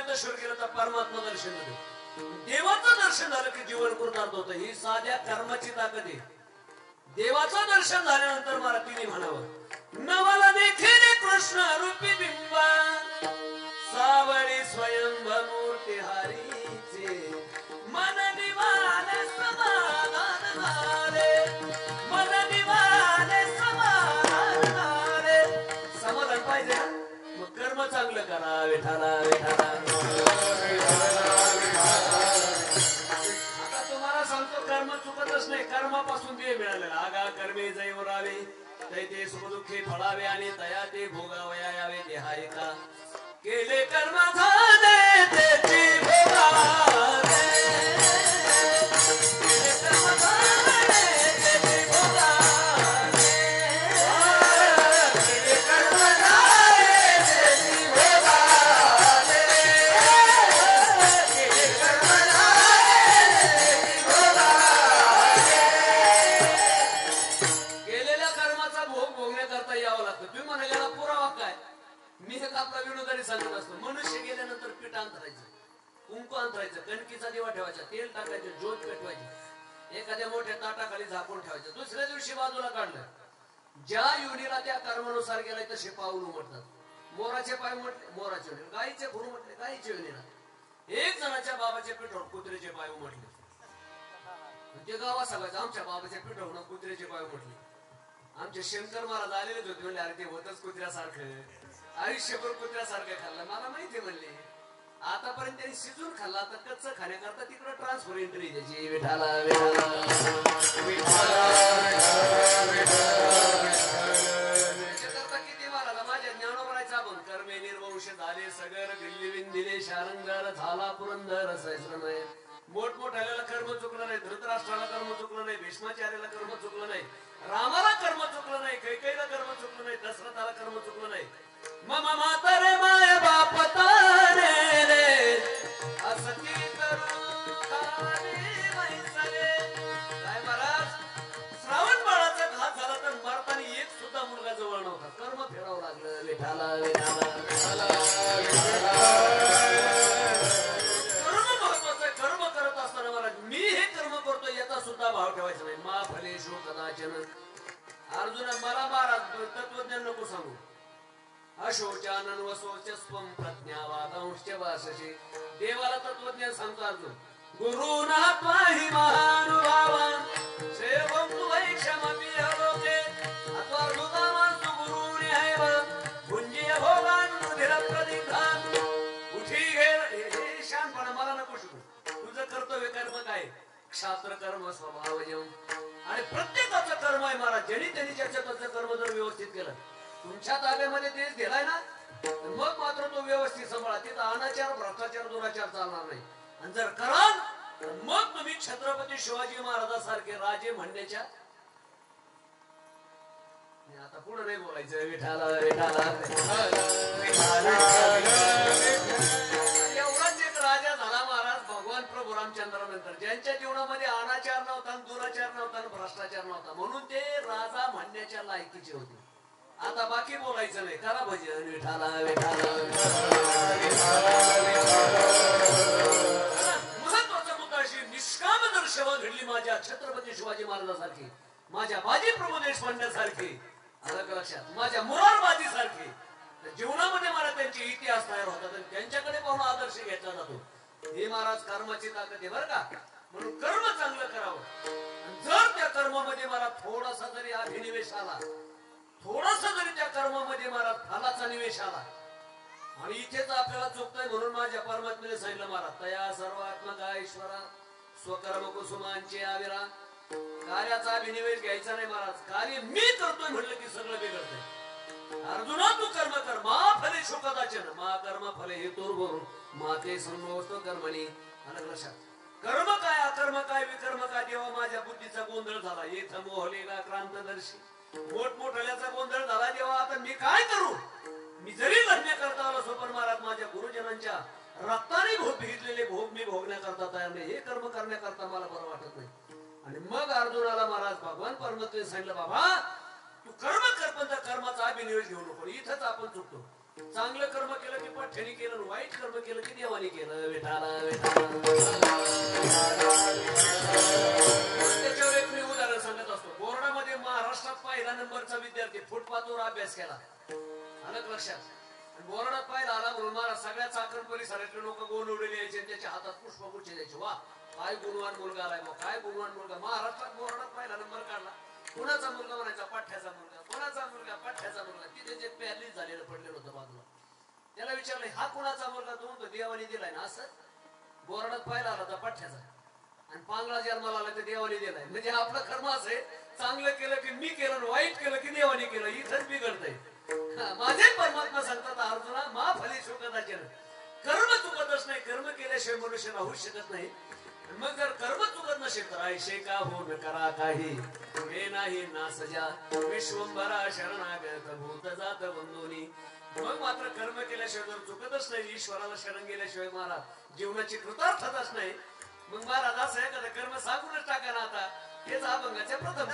सप्ततीर्थेश्वर गेलं तर परमात्मा दर्शन झालं, देवाचं दर्शन झालं की जीवन कृतार्थ होतं. ही साध्या कर्माची ताकद आहे. देवाचं दर्शन झाल्यानंतर मला तिने म्हणावं, नवला देखे रे कृष्ण रूपी बिंबा, सावळी स्वयंभूर्ती हरीचे, मन निवाले समाधान झाले, मन निवाले समाधान झाले. समाधान पाहिजे ना, मग कर्म चांगलं करा. विठाला विठाला. आता तुम्हाला सांगतो, कर्म चुकतच नाही. कर्मापासून ते मिळालेलं. आगा कर्मे जैवरावे, तै ते सुखदुःखे फळावे, आणि तया ते भोगावया यावे. देहा एका केले कर्म झाले त्याची भोगावे, केले कर्म झाले त्याची भोगावे, केले कर्म झाले त्याची भोगावे, केले कर्म झाले त्याची भोगावे. केलेल्या कर्माचा भोग भोगण्याकरता यावं लागतं. तुम्ही म्हणाला पुरावा काय? मी एक आपला विनोदारी सांगत असतो. मनुष्य गेल्यानंतर पीठ अंतरायचं, कुंकू अंतरायचं, कणकीचा दिवा ठेवायचा, तेल टाकायचं, ज्योत पेटवायची, एखाद्या मोठ्या ताटाखाली झाकून ठेवायचं. दुसऱ्या दिवशी बाजूला काढलं. ज्या योनीला त्या कर्मानुसार गेलाय तसे पाऊल उमटतात. मोराचे पाय उमटले मोराचे योनी, गायीचे खुर उमटले गायीचे योनीला. एक जणाच्या बाबाच्या पिठावर कुत्र्याचे पाय उमटले. ते गावा सांगायचं, आमच्या बाबाच्या पिठावर कुत्र्याचे पाय उमटले. आमचे शंकर महाराज आलेलेच होते. म्हणले, अरे ते होतच कुत्र्यासारखं, आयुष्यभर कुत्र्यासारखं खाल्लं. मला माहिती म्हणले, आतापर्यंत त्यांनी शिजून खाल्ला, तर कच्च खाण्याकरता तिकडे ट्रान्सफर एंट्री द्यायची. विठाला किती महाराज माझ्या ज्ञानोबरायचा आपण कर्मे निर्वंश झाले, सगर दिल्ली विंदिले, शारंगार झाला पुरंदर सहस्रमय. मोठमोठ्याला कर्म चुकलं नाही, धृतराष्ट्राला कर्म चुकलं नाही, भीष्माचार्याला कर्म चुकलं नाही, रामाला कर्म चुकलं नाही, कैकेयीला कर्म चुकलं नाही, दशरथाला कर्म चुकलं नाही. मम मातारे माय बाप तारे रे, असती करू काली मैसले. काय महाराज, श्रावण बाळाचा घात झाला तर मरताना एक सुद्धा मुलगा जवळ नव्हता. कर्म फेडावं लागलं. विठाला विठाला विठाला. कर्म महत्वाचं. कर्म करत असताना महाराज मी हे कर्म करतो याचा सुद्धा भाव ठेवायचा नाही. मा फलेषु कदाचन. अर्जुना मला महाराज तत्वज्ञान नको सांगू. अशोचानन वसोचस्वम प्रज्ञावादांश्च वाससे. देवाला तत्वज्ञान सांगतो अर्जुन. गुरुना त्वाहि महानुभावान् सेवं तु वैक्षमपि लोके अथवा हृदामांसु गुरुणि हैव भुञ्जीय भोगान् रुधिरप्रदिग्धान्. उठी घे हे शानपणा मला नको शिकू. तुझं कर्तव्य कर्म काय? क्षात्र कर्म स्वभावजम. आणि प्रत्येकाचं कर्म आहे महाराज. ज्यांनी त्यांनी त्याचं कर्म जर व्यवस्थित केलं, तुमच्या ताब्यामध्ये देश दिलाय ना, मग मात्र तो व्यवस्थित सांभाळा. तिथं अनाचार भ्रष्टाचार दुराचार चालणार नाही. आणि जर कराल तर मग तुम्ही छत्रपती शिवाजी महाराजांसारखे राजे म्हणण्याच्या. आता पुढे नाही बोलायचं. विठाला विठाला. एवढाच एक राजा झाला महाराज भगवान प्रभू रामचंद्रानंतर, ज्यांच्या जीवनामध्ये अनाचार नव्हता, दुराचार नव्हता, भ्रष्टाचार नव्हता, म्हणून ते राजा म्हणण्याच्या लायकीचे होते. आता बाकी बोलायचं नाही. करा भजन. विठाला विठाला. महत्वाचा मुद्दा अशी निष्काम जर सेवा घडली माझ्या छत्रपती शिवाजी महाराजांसारखी, माझ्या बाजी प्रभू देशपांड्यासारखी, अलग लक्षात माझ्या मुरारबाजी सारखी, जीवनामध्ये मला त्यांचे इतिहास तयार होतात आणि त्यांच्याकडे पाहून आदर्श घेतला जातो. हे महाराज कर्माची ताकद आहे बरं का. म्हणून कर्म चांगलं करावं. जर त्या कर्मामध्ये मला थोडासा जरी अभिनिवेश आला, थोडासा जरी त्या कर्मामध्ये महाराज फलाचा निवेश आला, आणि इथेच आपल्याला चुकतंय म्हणून माझ्या परमात्म्याने सांगितलं महाराज, तया सर्वात्मका ईश्वरा स्वकर्म कुसुमांचे आविरा. कार्याचा अभिनिवेश घ्यायचा नाही महाराज. कार्य मी करतोय म्हणलं की सगळं बिघडतंय. अर्जुना तू कर्म कर. मा फले शोकदाचन मा कर्म फले हेतुर्भुर मा ते संभवस्तो कर्मणी. अलग लक्षात. कर्म काय अकर्म काय विकर्म काय. देवा माझ्या बुद्धीचा गोंधळ झाला. येथ मोहलेला क्रांतदर्शी. मोठमोठ्याचा गोंधळ झाला देवा. आता मी काय करू. मी जरी लढण्या करता आलो सोपन महाराज, माझ्या गुरुजनांच्या रक्ताने घेतलेले भोग मी भोगण्याकरता तयार नाही. हे कर्म करण्याकरता मला बरं वाटत नाही. आणि मग अर्जुनाला महाराज भगवान परमात्म्याने सांगितलं, बाबा तू कर्म कर पण त्या कर्माचा अभिनिवेश घेऊ नको. इथंच आपण चुकतो. चांगलं कर्म केलं की पठ्ठ्याने केलं, वाईट कर्म केलं की देवाने केलं. विठाला विठाला. त्याच्यावर एक मी उदाहरण सांगत असतो. बोर्डामध्ये महाराष्ट्रात पहिला नंबरचा विद्यार्थी फुटपाथवर अभ्यास केला. अलग लक्षात. बोर्डात पाहिला आला म्हणून मला सगळ्या चाकण परिसरातले लोक गोण उडले यायचे, त्याच्या हातात पुष्पगुच्छ द्यायचे. वा काय गुणवान मुलगा आलाय, मग काय गुणवान मुलगा. महाराष्ट्रात बोर्डात पहिला नंबर काढला. कुणाचा मुलगा म्हणायचा, पाठ्याचा मुलगा. कोणाचा मुलगा, पाठ्याचा मुलगा. तिथे जे पॅरलीज झालेलं पडलेलं होतं बाजूला. त्याला विचारलं हा कुणाचा मुलगा, तो म्हणतो देवाने दिलाय ना. असं बोर्डात पाहिला आला तर पाठ्याचा, आणि पांगळा जन्माला आला तर देवाने दिलाय. म्हणजे आपलं कर्म असं आहे, चांगलं केलं की मी केलं, वाईट केलं की देवाने केलं. इथंच बिघडतंय. माझे परमात्मा सांगतात अर्जुना मा फली शोकदाचे. कर्म चुकतच नाही. कर्म केल्याशिवाय मनुष्य राहू शकत नाही. मग जर कर्म चुकत नसेल तर ऐशे का हो न करा काही पुढे नाही ना सजा विश्वंभरा शरणागत भूत जात बंधुनी. मग मात्र कर्म केल्याशिवाय जर चुकतच नाही, ईश्वराला शरण गेल्याशिवाय महाराज जीवनाची कृतार्थताच नाही. मग महाराज असं आहे का कर्म सांगूनच टाका ना. आता हेच अभंगाच्या प्रथम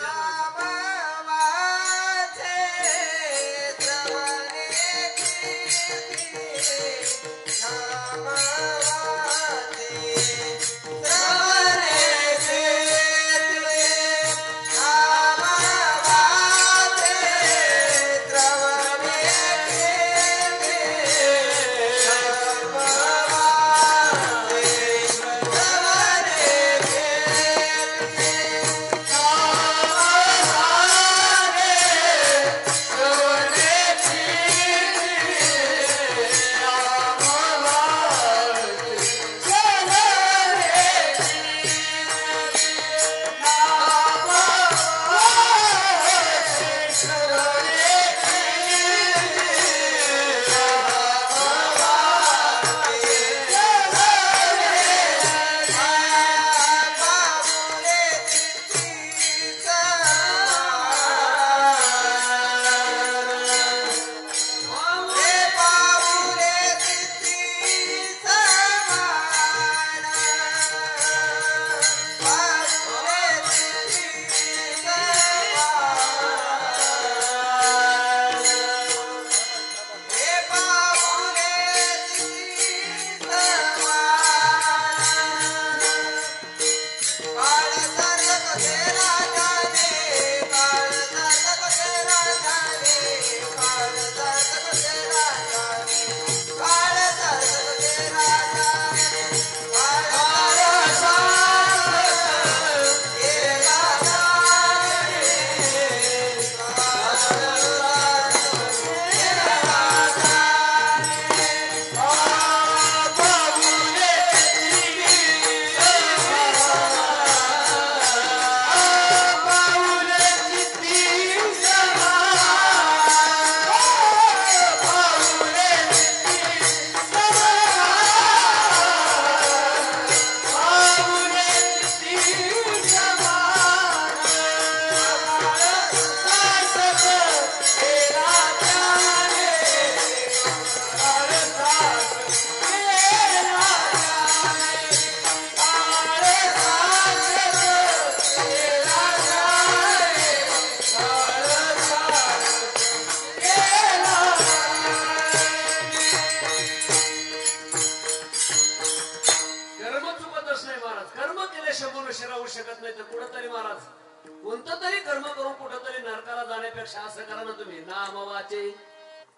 पेक्षा असं करा ना तुम्ही नाम वाचे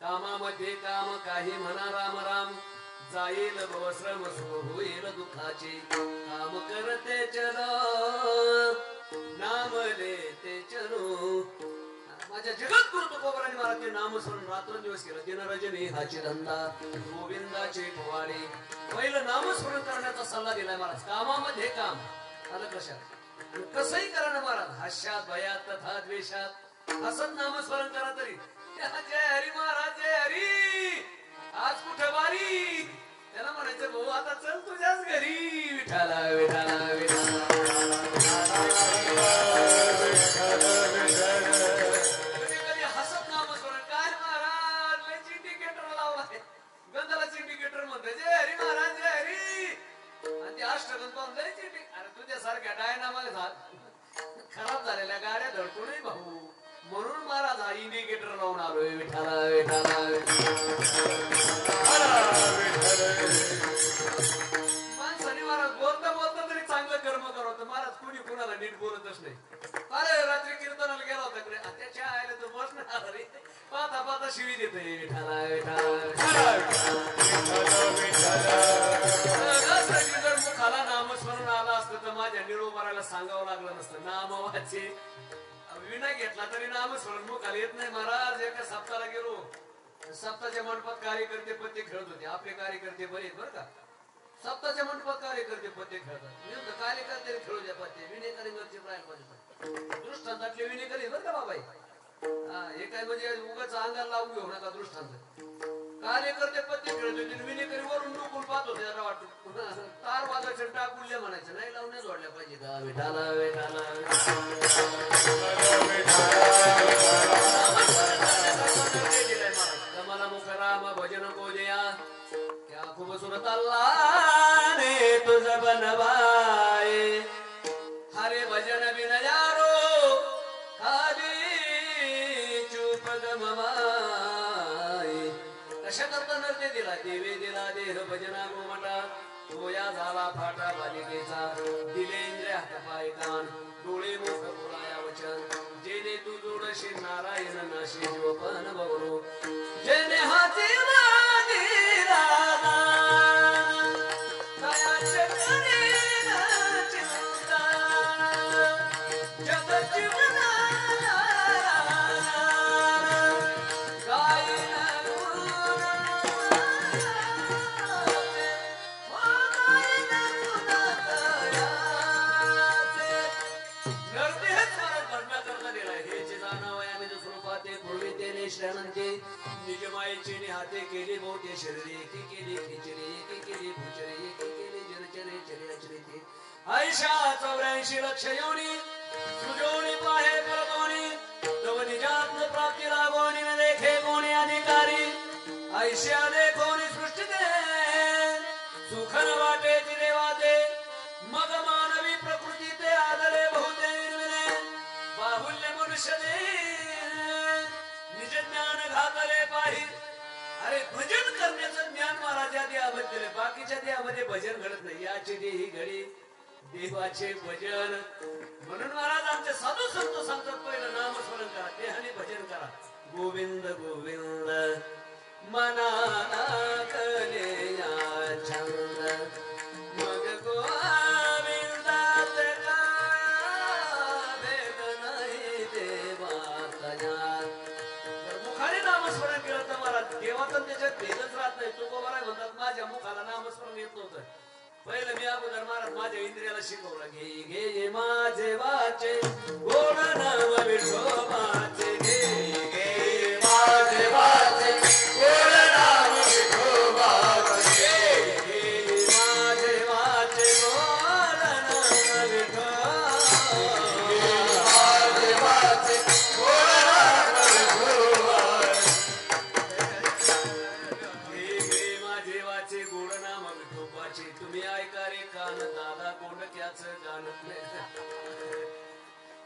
कामामध्ये काम काही म्हणा राम राम जाईल भवश्रम सुख होईल दुःखाचे काम करते चलो नाम लेते चलो. माझ्या जगत गुरु तुकोबराने महाराज नामस्मरण रात्रंदिवस केलं. दिन रजनी हाची धंदा गोविंदाचे पोवाडे. पहिलं नामस्मरण करण्याचा सल्ला दिलाय महाराज. कामामध्ये काम आलं कशात कसंही करा ना महाराज. हास्यात भयात तथा द्वेषात हसत नामस्मरण करा तरी जय हरी महाराज जय हरी. आज कुठे बारी त्याला म्हणायचं भाऊ आता चल तुझ्याच घरी. विठाला विठाला विठाला हसत नामस्मरण. काय महाराज लयच इंडिकेटर लावलाय. गंधालाच इंडिकेटर म्हणते जय हरी महाराज जय हरी. आणि ते अष्टगंध पाहून लयच इंडिकेटर. अरे तुझ्यासारख्या डायनामा खराब झालेल्या गाड्या धडकूनही भाऊ म्हणून महाराज हा इंडिकेटर लावून आलोय विठाला विठाला माणसाने महाराज बोलता बोलता तरी चांगलं कर्म करत महाराज कुणी कुणाला नीट बोलतच नाही. अरे रात्री कीर्तनाला गेला होता कडे त्याच्या आयला तर बस नाही आला रे पाहता पाहता शिवी देते विठाला विठाला जर मुखाला नामस्मरण आला असतं तर माझ्या निरोबाराला सांगावं लागलं नसतं. नाम वाचे विना घेतला तरी नामस्मरण मुखाला येत नाही. महाराज एका सप्ताहाला गेलो सप्ताच्या मंडपात कार्यकर्ते पत्ते खेळत होते. आपले कार्यकर्ते बरे आहेत बरं का. सप्ताच्या मंडपात कार्यकर्ते पत्ते खेळतात. कार्यकर्ते खेळू द्या पत्ते विनेकरी राहायला पाहिजे. दृष्टांतातले विनेकरी बरं का बाबाई. हे काय म्हणजे उगाच अंगाला लावून घेऊ नका दृष्टांत. कार्यकर्ते पत्ते खेळत होते विनेकरी वरून डुकून पाहत होते. जरा वाटतो तार वाजायचे टाकून म्हणायचं नाही लावून जोडल्या पाहिजे का विठाला विठाला मला मुख राम भजन को दिया क्या खूबसूरत अल्लाह ने तुझ बनवाए हरे भजन बिन यारो खाली चूप गमवाए. कशा करता नरते दिला देवे दिला देह भजना गोमटा गोया झाला फाटा बालिकेचा दिले इंद्रिय हात पाय कान डोळे मुख बोलाया वचन जेने तू जोडशी नारायण नाशी जोपन बवरो जेने हाती दिला दयाचे करीन चिंता जगत जीवनाला गायन निजमाईची निहाते केली मोठे शरीर एकी केली खिचडी एकी केली भुचरी एकी केली जलचरे चर्याचरिते आयशा 84 लक्ष योनी सुजोनी पाहे परदोनी तव निजात्म प्राप्ती लागोनी न देखे कोणी अधिकारी आयशा देखोनी सृष्टी दे सुखन वाटे तिरे वाटे मग मानवी प्रकृती ते आदरे बहुते निर्विने बाहुल्य मनुष्य दे निज ज्ञान घातले पाहिजे. अरे भजन करण्याचं ज्ञान महाराजा देहामध्ये बाकीच्या देहामध्ये भजन घडत नाही. याची देही घडी देवाचे भजन म्हणून महाराज आमचे साधू संत सांगतात पहिलं नामस्मरण करा देहाने भजन करा. गोविंद गोविंद मना कले या छंद मग गोविंदात का भेद नाही देवातया. मुखाने नामस्मरण केलं तर मला देवाचं त्याच्यात भेदच राहत नाही. तुकोबाराय म्हणतात माझ्या मुखाला नामस्मरण येत नव्हतं. पहिलं मी अगोदर महाराज माझ्या इंद्रियाला शिकवलं घे घे माझे वाचे गोड नाम विठोबाचे घे घे माझे वाचे गोड नाम विठोबाचे घे घे माझे वाचे गोड नाम विठोबाचे माझे वाचे गोड नाम माझे गोड नाम विठोबाचे. तुम्ही ऐका रे कान दादा गोंडक्याच गाण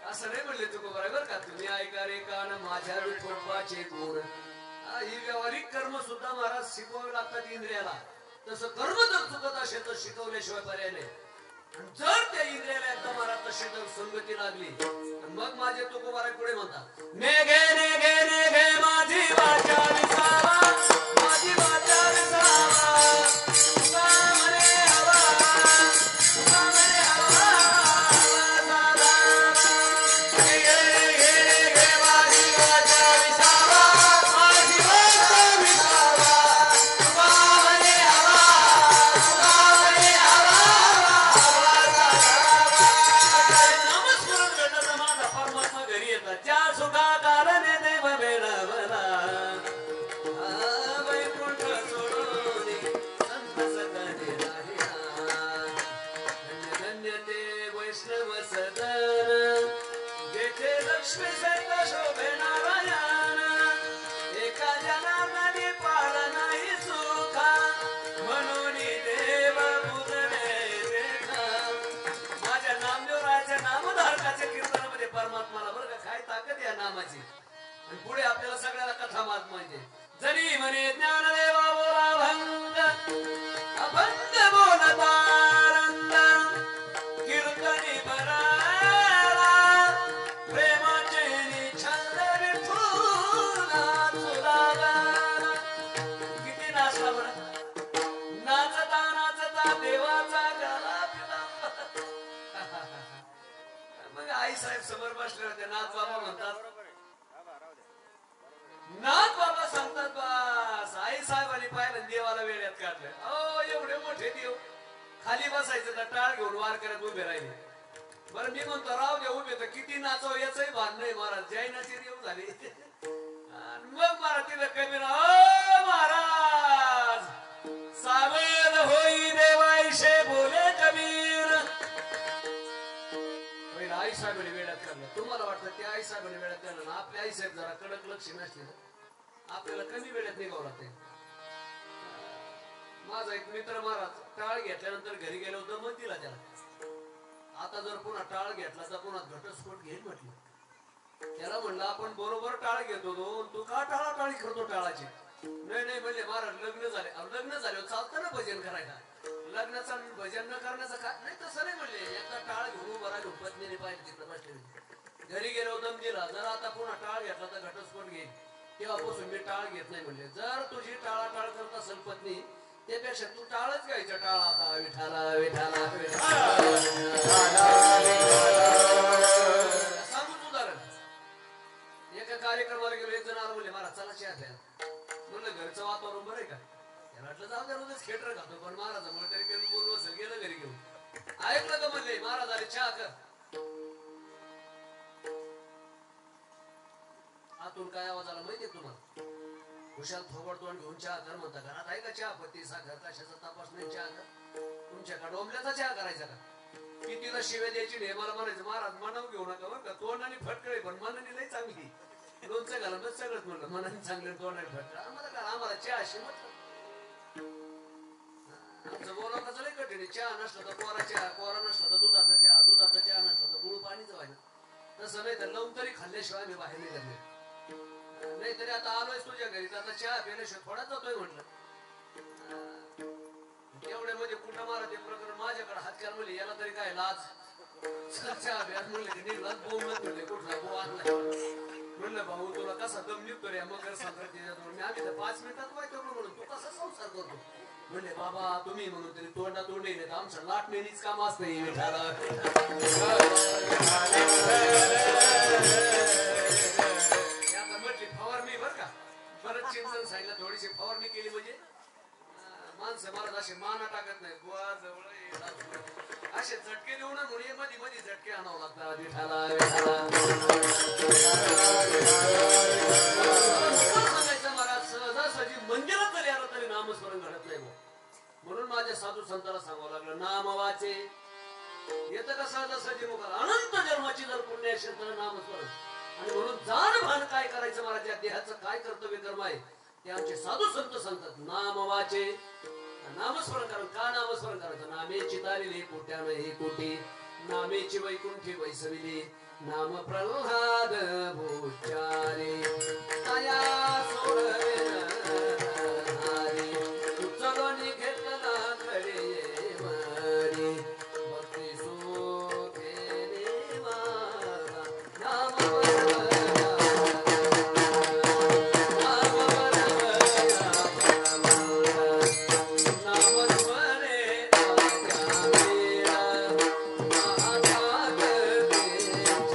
असं नाही म्हणले तुको बरोबर का. तुम्ही ऐका रे कान माझ्या विठोबाचे गुण. ही व्यावहारिक कर्म सुद्धा महाराज शिकवावे लागतात इंद्रियाला. तसं कर्म जर चुकत असेल तर शिकवल्याशिवाय पर्याय नाही. जर त्या इंद्रियाला एकदा महाराज तशी जर संगती लागली तर मग माझे तुकोबाराय पुढे म्हणतात नेगे नेगे नेगे माझी वाचा विसावा माझी वाचा विसावा तुका म्हणे हवा तुका म्हणे हवा नेगे नेगे नेगे माझी वाचा विसावा माझी वाचा विसावा तुका म्हणे हवा तुका म्हणे हवा नामस्मरण करण्याचा माझा परमात्मा घरी येतात. त्या सुखा कारणे देव मिळवला वैकुंठ सोडून संत सदाने राहिला. धन्य धन्य ते वैष्णव सदन जेथे लक्ष्मी सहित शोभे नारायण. एका जनार्दनी पाळ नाही सुखा म्हणून देव बुजले देखा. माझ्या नामदेवरायाच्या नामधारकाच्या कीर्तनामध्ये परमात्माला बरं का काय ताकद या नामाची. समाज म्हणजे जरी म्हणे ज्ञानदेवा बोला भंग अभंग बोलतारंग कीर्तनी बराला प्रेमाचे छंद विठुला तुला किती नाचला बरं नाचता नाचता देवाचा गळा मग आई साहेब समोर बसले होते नाथ बाबा म्हणतात नाथ बाबा सांगतात बस आई साहेबांनी पाहिलं देवाला वेळ्यात काढलं अहो एवढे मोठे देव खाली बसायचं तर टाळ घेऊन वार करत उभे राहिले बरं मी म्हणतो राव दे उभे तर किती नाचाव याचंही भान नाही महाराज जैनाचे देव झाले मग मला तिला कमी महाराज सावध होई देवाईशे बोले कबीर आई साहेबांनी वेळात काढलं तुम्हाला वाटतं त्या आई साहेबांनी वेळात काढलं ना आपल्या आई साहेब जरा कडक लक्ष नसले आपल्याला कमी वेळात निघावं लागते माझा एक मित्र महाराज टाळ घेतल्यानंतर घरी गेलो होतो मग दिला त्याला आता जर पुन्हा टाळ घेतला तर पुन्हा घटस्फोट घेईल म्हटलं त्याला म्हणलं आपण बरोबर टाळ घेतो तू का टाळाटाळी करतो टाळाची नाही म्हणजे महाराज लग्न झाले चालतं ना भजन करायला लग्नाचा भजन न करण्याचं काय नाही तसं नाही म्हणले एकदा टाळ घेऊन बरा पत्नीने पाहिजे तिथं बसले घरी गेलो दम दिला जर आता पुन्हा टाळ घेतला तर घटस्फोट घेईल तेव्हापासून मी टाळ घेत नाही म्हणले जर तुझी टाळाटाळ करत असेल पत्नी त्यापेक्षा तू टाळच घ्यायचं टाळ आता विठाला विठाला सांगूच उदाहरण एका कार्यक्रमाला गेलो एक जण आला म्हणले मला चला चहा द्या म्हणलं घरचं वातावरण बरं आहे का त्याला वाटलं जाऊ द्या रोजच खेटर खातो पण महाराजामुळे तरी काही बोलवं असेल गेलं घरी घेऊन ऐकलं का म्हणले महाराज आले चहा कर आतून काय आवाज आला माहितीये तुम्हाला खुशाल थोबड तोंड घेऊन चहा कर म्हणता घरात आहे का चहा पत्ती साखर कशाचा तपास नाही चहा कर तुमच्याकडे ओंबल्याचा चहा करायचा का कितीला शिव्या द्यायची नाही मला म्हणायचं महाराज मनाव घेऊ नका बरं का तोंडाने फटकळे पण मनाने नाही चांगली लोणचं घालून सगळंच म्हणलं मनाने चांगले तोंडाने फटकळ आम्हाला चहा अशी म्हटलं आमचं बोलावं कसं नाही कठीण चहा नसला तर कोरा चहा कोरा नसला तर दुधाचा चहा नसला तर गुळ पाणीच व्हायचं तसं नाही तर लावून तरी खाल्ल्याशिवाय मी बाहेर नाही लागले नाही तरी आता आलोय तुझ्या घरी तर आता चहा पिण्याशिवाय थोडा जातोय म्हटलं तेवढे म्हणजे कुठं मारा ते प्रकरण माझ्याकडे हातकार म्हणले याला तरी काय लाज चहा प्यास म्हणले निर्लाज बोंबलत म्हणले कुठला बो आणला म्हणलं भाऊ तुला कसा दम निघतो रे मकर संक्रांतीच्या मी आम्ही तर 5 मिनिटात वाईट म्हणून तू कसा संसार करतो म्हणले बाबा तुम्ही म्हणून तरी तोंडा तोंड येईल आमचं लाटणीच काम असतं आता म्हटली फवारणी बर का परत चिंतन सांगितलं थोडीशी फवारणी केली म्हणजे माणसं मला असे माना टाकत नाही बुवा जवळ असे झटके देऊ ना म्हणून मध्ये मध्ये झटके आणावं लागतात विठाला सांगायचं मला सहजासहजी मंदिरात जरी आलं तरी नामस्मरण घडत नाही म्हणून माझ्या साधू संतांना सांगावं लागलं नाम वाचे येतं का सहजासहजी मुखाला अनंत जन्माची जर पुण्य असेल तर नामस्मरण आणि म्हणून जाण भान काय करायचं मला त्या देहाचं काय कर्तव्य कर्म आहे ते आमचे साधू संत सांगतात नाम वाचे नामस्मरण करा का नामस्मरण करायचं नामेची तारिले कोट्यानं हे कोटी नामेची वैकुंठी वैसविली नाम प्रल्हाद भूचारे तया सोडवे उचलून घेतला खडे मारी भक्ती सुखे नाम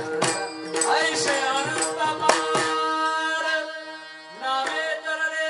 ऐशे अनंत पार नामे तरले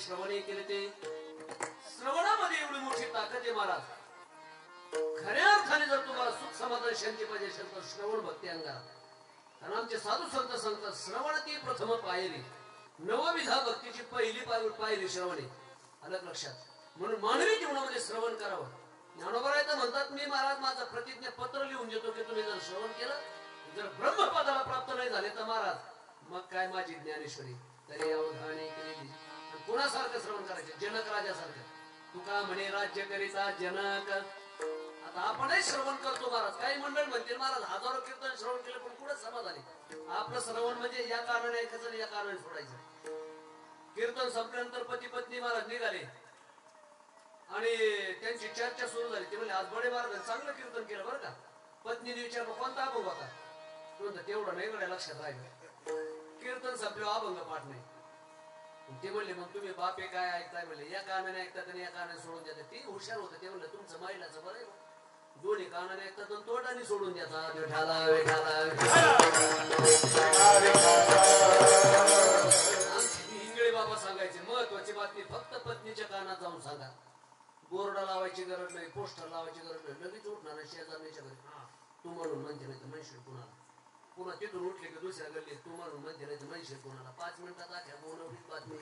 श्रवणे केले ते श्रवणामध्ये एवढी मोठी ताकद आहे महाराज. खऱ्या अर्थाने जर तुम्हाला सुख समाधान शांती पाहिजे असेल तर श्रवण भक्ती अंगारा. कारण आमचे साधू संत सांगतात श्रवणाची प्रथम पायरी, नवविधा भक्तीची पहिली पायरी श्रवणे. अलग लक्षात. म्हणून मानवी जीवनामध्ये श्रवण करावं. ज्ञानोबा तर म्हणतात मी महाराज माझं प्रतिज्ञा पत्र लिहून देतो की तुम्ही जर श्रवण केलं, जर ब्रह्मपदाला प्राप्त नाही झाले तर महाराज मग काय माझी ज्ञानेश्वरी. तरी अवधाने केलेली कोणासारखं श्रवण करायचे, जनक राजासारखं. तुका म्हणे राज्य करिता जनक. आता आपणही श्रवण करतो महाराज. काही मंडळ म्हणतील महाराज हजारो कीर्तन श्रवण केले पण कुठं समाधानी. आपलं श्रवण म्हणजे या कारणाने ऐकायचं आणि या कारणाने सोडायचं. कीर्तन संपल्यानंतर पती पत्नी महाराज निघाले आणि त्यांची चर्चा सुरू झाली. ते म्हणजे आज बडे महाराज चांगलं कीर्तन केलं बरं का. पत्नीने विचारलं कोणता अभंग होता. तेवढं नाही गड्या लक्षात राहिलं. कीर्तन संपलं अभंग पाठ नाही. ते म्हणले मग तुम्ही बापे काय ऐकताय म्हणले. या कानाने ऐकतात आणि या कानाने सोडून देतात. ते हुशार होतं. ते म्हणलं तुमचं महिलाचं बरं आहे. दोन्ही कानाने ऐकतात आणि तोंडाने सोडून देतात. विठाला विठाला इंगळे बाबा सांगायचे महत्वाची बातमी फक्त पत्नीच्या कानात जाऊन सांगा. बोर्ड लावायची गरज नाही, पोस्टर लावायची गरज नाही. लगेच उठणार शेजारणीच्या घरी तू म्हणून म्हणते नाही तर म्हणशील कुणाला. पुन्हा तिथून उठले की दुसऱ्या गल्लीत तू म्हणून म्हणते नाही तर म्हणशील कुणाला. 5 मिनिटात आख्या बोनवलीच बातमी.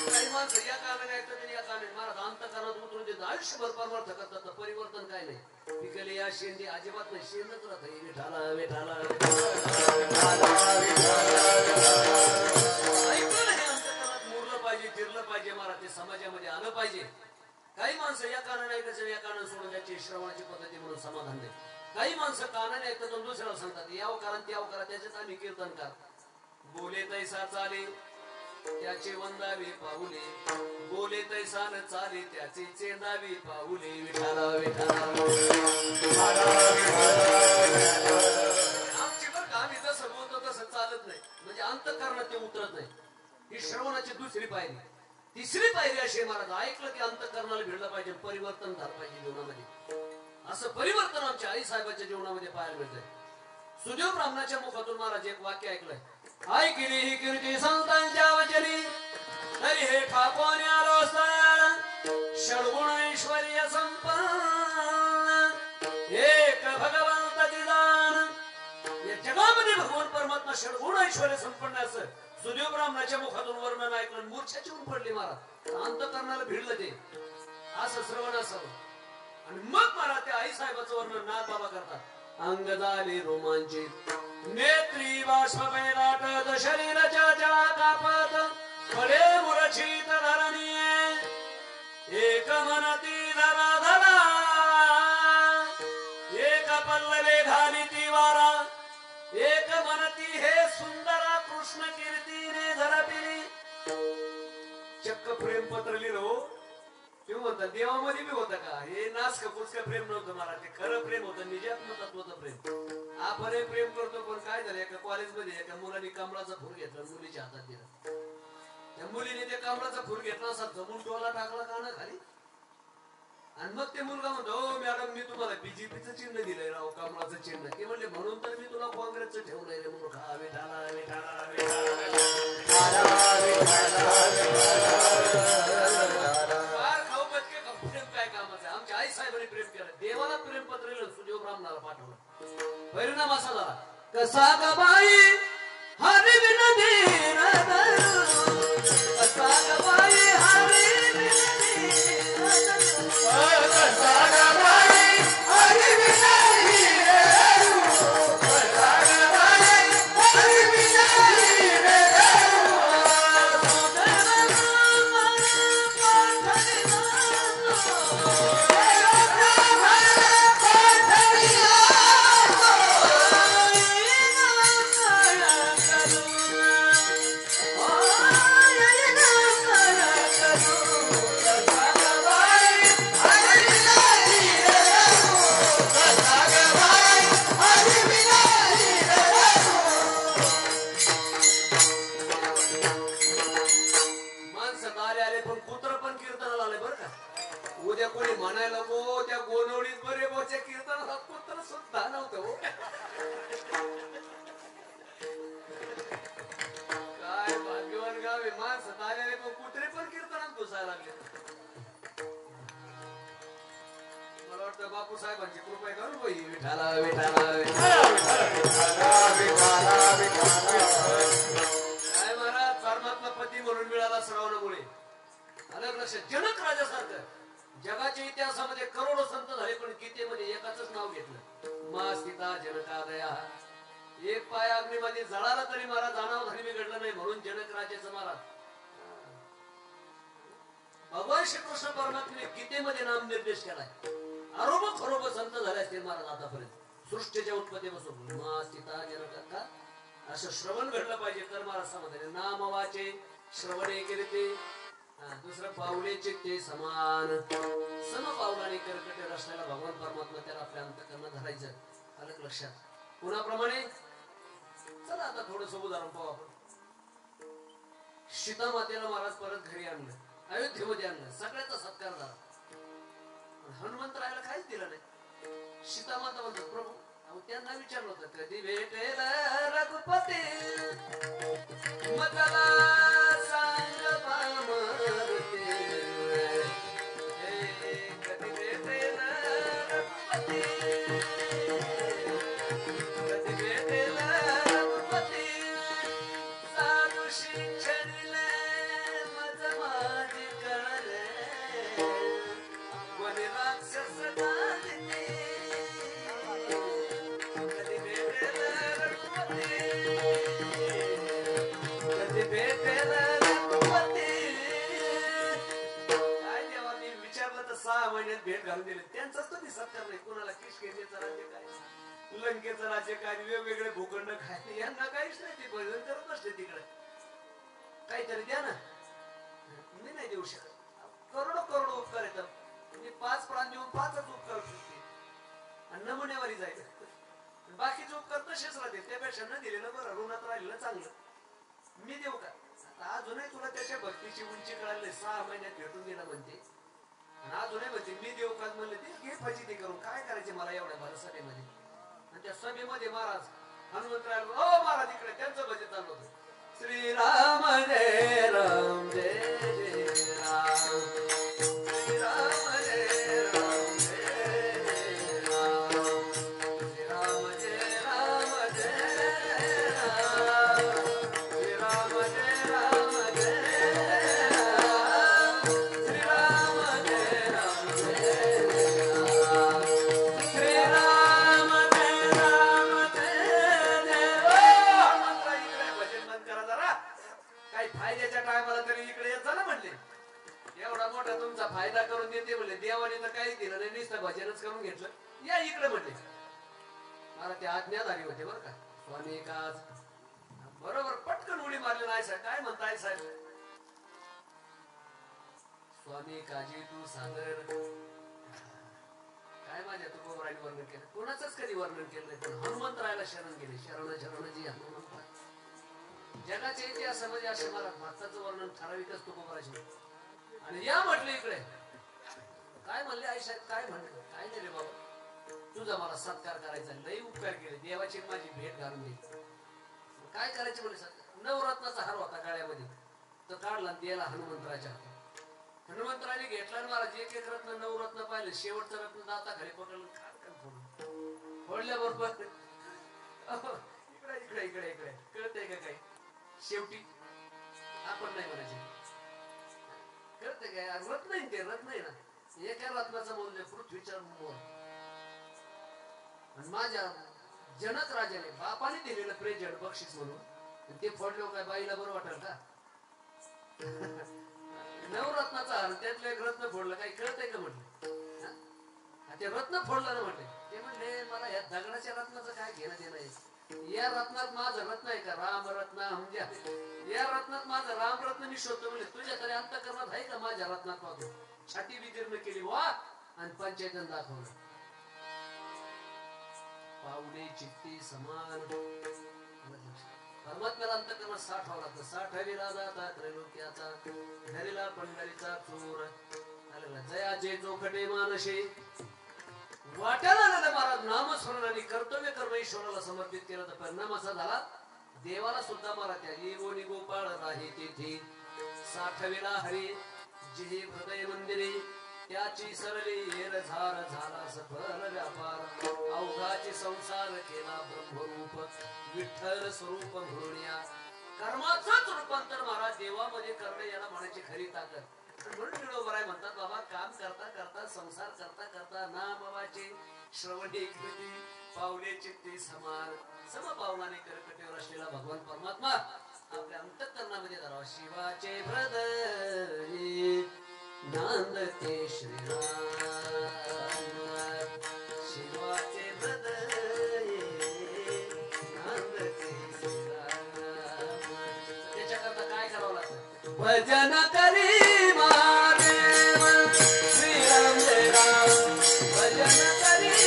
काही माणसं या कानाने ऐकतात आणि या कानाने महाराज अंतःकरणात उतरून देतात. आयुष्यभर परमार्थ करतात तर परिवर्तन काय नाही. पिकले या शेंडी अजिबात नाही. शेंडच राहत विठाला विठाला ऐकलं हे अंतःकरणात मुरलं पाहिजे, जिरलं पाहिजे महाराज. ते समाजामध्ये आलं पाहिजे. काही माणसं या कानाने ऐकायचं या कानाने सोडून त्याची श्रवणाची पद्धती म्हणून समाधान नाही. काही माणसं कानाने ऐकतात आणि दुसऱ्याला सांगतात याव कारण त्याव करा. त्याच्यात आम्ही कीर्तनकार. बोले तैसा चाले त्याचे वंदावे पाऊले, बोले तैसा न चाले त्याचे चेंदावे पाऊले. विठाला विठाला आमची बरं का आम्ही जसं बोलतो तसं चालत नाही. म्हणजे अंतःकरणात ते उतरत नाही. ही श्रवणाची दुसरी पायरी. तिसरी पायरी अशी महाराज ऐकलं की अंतःकरणाला भिडलं पाहिजे, परिवर्तन झालं पाहिजे जीवनामध्ये. असं परिवर्तन आमच्या आई साहेबांच्या जीवनामध्ये पाहायला मिळतंय. सुदेव ब्राह्मणाच्या मुखातून महाराज एक वाक्य ऐकलंय. ऐकली ही कीर्ती संतांच्या वचनी तरी हे ठाकोने आलो षडगुण ऐश्वर्य संपन्न एक भगवंत दिदान. या जगामध्ये भगवान परमात्मा षडगुण ऐश्वर्य संपन्न असं सुदेव ब्राह्मणाच्या मुखातून वर्णन ऐकलं. मूर्छा चिवून पडली महाराज. अंतःकरणाला भिडलं ते. असं श्रवण असावं. आणि मग महाराज त्या आई साहेबाचं वर्णन नाथ बाबा करतात. अंग झाले रोमांचित नेत्री बाष्प पैराटत शरीराच्या जळा कापत फळे मुरछित धरणी एक मनती धरा धरा एक पल्लवे घाली ती वारा एक मनती हे सुंदरा कृष्ण कीर्तीने धरपिली. चक्क प्रेम पत्र लिहिलं. ते म्हणतात देवामध्ये बी होतं का हे नास का प्रेम नव्हतं मला. ते खरं प्रेम होतं. निजात्म तत्वाचं प्रेम. आपण प्रेम करतो पण काय झालं एका कॉलेजमध्ये एका मुलाने कमळाचा फूल घेतला मुलीच्या हातात दिला. त्या मुलीने ते कमळाचा फूल घेतला असा जमून टोला टाकला काना खाली. आणि मग ते मुलगा म्हणतो हो मॅडम मी तुम्हाला बीजेपीचं चिन्ह दिलंय राव कमळाचं चिन्ह. ते म्हणले म्हणून तर मी तुला काँग्रेसचं ठेवलंय रे मूर्खा. काय कामाचं. आमच्या आई साहेबांनी प्रेम केलं. देवाला प्रेम पत्र लिहिलं सुदेव ब्राह्मणाला पाठवलं. परिणाम असा झाला कसा ग बाई हरी विनदी कसा ग बाई हरी विनदी कसा ग बाई हरी विनदी कसा ग बाई हरी विनदी कोणी म्हणायला गो त्या गोनवळीत बरे बोच्या कीर्तनाला कुत्र सुद्धा नव्हतं. बी माणसं आलेले पण कुत्रे पण कीर्तनात घुसायला लागले. मला वाटतं बापू साहेबांची कृपा करून बाई विठाला विठाला काय महाराज परमात्मा पती म्हणून मिळाला श्रावणामुळे. अलग लक्षात जनक राजासारखं जगाच्या इतिहासामध्ये करोडो संत झाले पण गीतेमध्ये एकाच नाव घेतलं मा सीता जनकादया. एक पाय अग्नीमध्ये जळाला तरी महाराज अनाव झाली बिघडलं नाही म्हणून जनक राजाचं महाराज. भगवान श्रीकृष्ण परमात्म्याने गीतेमध्ये नाम निर्देश केलाय. अरोब खरोब संत झाले असतील महाराज आतापर्यंत सृष्टीच्या उत्पत्तीपासून. मा सीता जनका असं श्रवण घडलं पाहिजे तर महाराज समाधान. नाम वाचे श्रवणे केले दुसरं पावले चित्ते समान सम पावलाने करकटे रस्त्याला भगवान परमात्मा त्याला आपल्या अंतःकरणात धरायचं. अलग लक्षात. कुणाप्रमाणे चला आता थोडस उदाहरण पाहू आपण. सीता मातेला महाराज परत घरी आणलं, अयोध्येमध्ये आणलं, सगळ्याचा सत्कार झाला. हनुमंतरायाला काहीच दिलं नाही. सीता माता म्हणतात प्रभू अहो त्यांना विचारलं होतं कधी भेटेल रघुपती मला सांग पामरते. कधी भेटेल रघुपती कधी भेटेल रघुपती साधू शिक्षणले मज माझी कळले वने राक्षस नांदते. कधी भेटेल रघुपती कधी भेटेल रघुपती. काय देवा मी विचारलं तर 6 महिन्यात भेट घालून दिले. त्यांचाच तर सत्कार नाही. कोणाला किष्किंधेचं राज्य काय लंकेचं राज्य काय वेगवेगळे भूखंड काय यांना काहीच नाही. ते भजन करत बसले तिकडे. काहीतरी द्या ना. मी नाही देऊ शकत. करोडो करोडो उपकार येतात. मी 5 प्राण देऊन 5च उपकार करते आणि नमुन्यावारी जायचं. बाकीचे उपकार तसेच राहते. त्यापेक्षा न दिलेलं बरं ऋणात राहिलेलं चांगलं. मी देऊ का आता अजूनही तुला त्याच्या भक्तीची उंची कळाली. 6 महिन्यात भेटून दिला म्हणते आणि अजूनही म्हणते मी देऊ का म्हणले ते घे फजिती करून काय करायचे मला एवढ्या भरसभेमध्ये. आणि त्या सभेमध्ये महाराज हनुमंतरायाला ओ महाराज इकडे त्यांचं भजन चालू होतं. श्रीराम जय राम जय जय राम श्रीराम जय राम जय जय राम श्रीराम जय राम जय राम श्रीराम जय राम जय राम श्रीराम जय राम जय राम श्रीराम जय राम जय जय. मंत्र इकडे भजन बंद करा जरा. काही फायद्याच्या टायमाला तरी इकडे येत झालं म्हणले. एवढा मोठा तुमचा फायदा करून देते म्हणले. देवाने तर काही दिलं नाही नुसतं भजनच करून घेतलं. या इकडे म्हणले. मला ते आज्ञाधारी होते बरं का स्वामी काज बरोबर पटकन उडी मारली नाही साहेब. काय म्हणताय साहेब स्वामी काजी तू सादर काय माझ्या तुकोबराने वर्णन केलं. कोणाचंच कधी वर्णन केलं नाही. पण हनुमंतरायाला शरण गेले. शरण शरणजी हनुमंत. जगाच्या इतिहासामध्ये असे मला भारताचं वर्णन ठराविकच तुकोबराचे. आणि या म्हटलं इकडे काय म्हणले आई साहेब काय म्हणले काय नाही रे बाबा तुझा मला सत्कार करायचा. लई उपकार केले. देवाची माझी भेट घालून दिली. काय करायचे म्हणजे सत्कार. नवरत्नाचा हार होता गळ्यामध्ये तर काढला दिला हनुमंतराच्या हातात. हनुमंतराने घेतला महाराज एक एक रत्न 9 रत्न पाहिले. शेवटचं रत्न दाता घरी पकडलं फोडून फोडल्याबरोबर इकडे इकडे इकडे इकडे कळतंय का काही. शेवटी आपण नाही म्हणायचे कळतंय काय. रत्न आहे ते रत्न आहे ना. एका रत्नाचं मूल्य पृथ्वीच्या मोल. आणि माझ्या जनक राजाने बापाने दिलेलं प्रेझेंट बक्षीस म्हणून ते फोडले काय बाईला बरं वाटेल का. 9 रत्नाचा हार त्यातलं एक रत्न फोडलं काही कळतंय का म्हटलं. ते रत्न फोडलं ना म्हटले. ते म्हणले मला या दगडाच्या रत्नाचं काय घेणं देणं आहे. या रत्नात माझं रत्न आहे का राम रत्न म्हणजे या रत्नात माझं राम रत्न मी शोधतो म्हणजे तुझ्या तरी अंतःकरणात आहे का माझ्या रत्नात पाहतो. छाती विदीर्ण केली वा आणि पंचायतन दाखवलं. पावले चित्ती समान परमात्म्याला अंतःकरणात साठावं लागतं. साठावीला जाता त्रैलोक्याचा धरीला पंढरीचा चोर जया जे चोखटे मानशे वाट्याला आलेलं महाराज नामस्मरण आणि कर्तव्य कर्म ईश्वराला समर्पित केलं तर परिणाम असा झाला देवाला सुद्धा महाराज त्या गोपाळ राही तेथे साठविला हरी जी हृदय मंदिरे त्याची सरली येर झार झाला सफल व्यापार अवघाची संसार केला ब्रह्मरूप विठ्ठल स्वरूप म्हणूया कर्माचंच रूपांतर महाराज देवामध्ये करणं याला म्हणायची खरी ताकद म्हणून निळोबराय म्हणतात बाबा काम करता करता संसार करता करता नामवाचे श्रवणी कृती पावले चित्ती समान समपावलाने करकटेवर असलेला भगवान परमात्मा आपल्या अंतःकरणामध्ये धरावा शिवाचे हृदय नांदते श्रीराम शिवाचे हृदय नांदते श्रीराम त्याच्याकरता काय करावं लागतं भजन करी महादेव श्रीराम जय राम भजन करी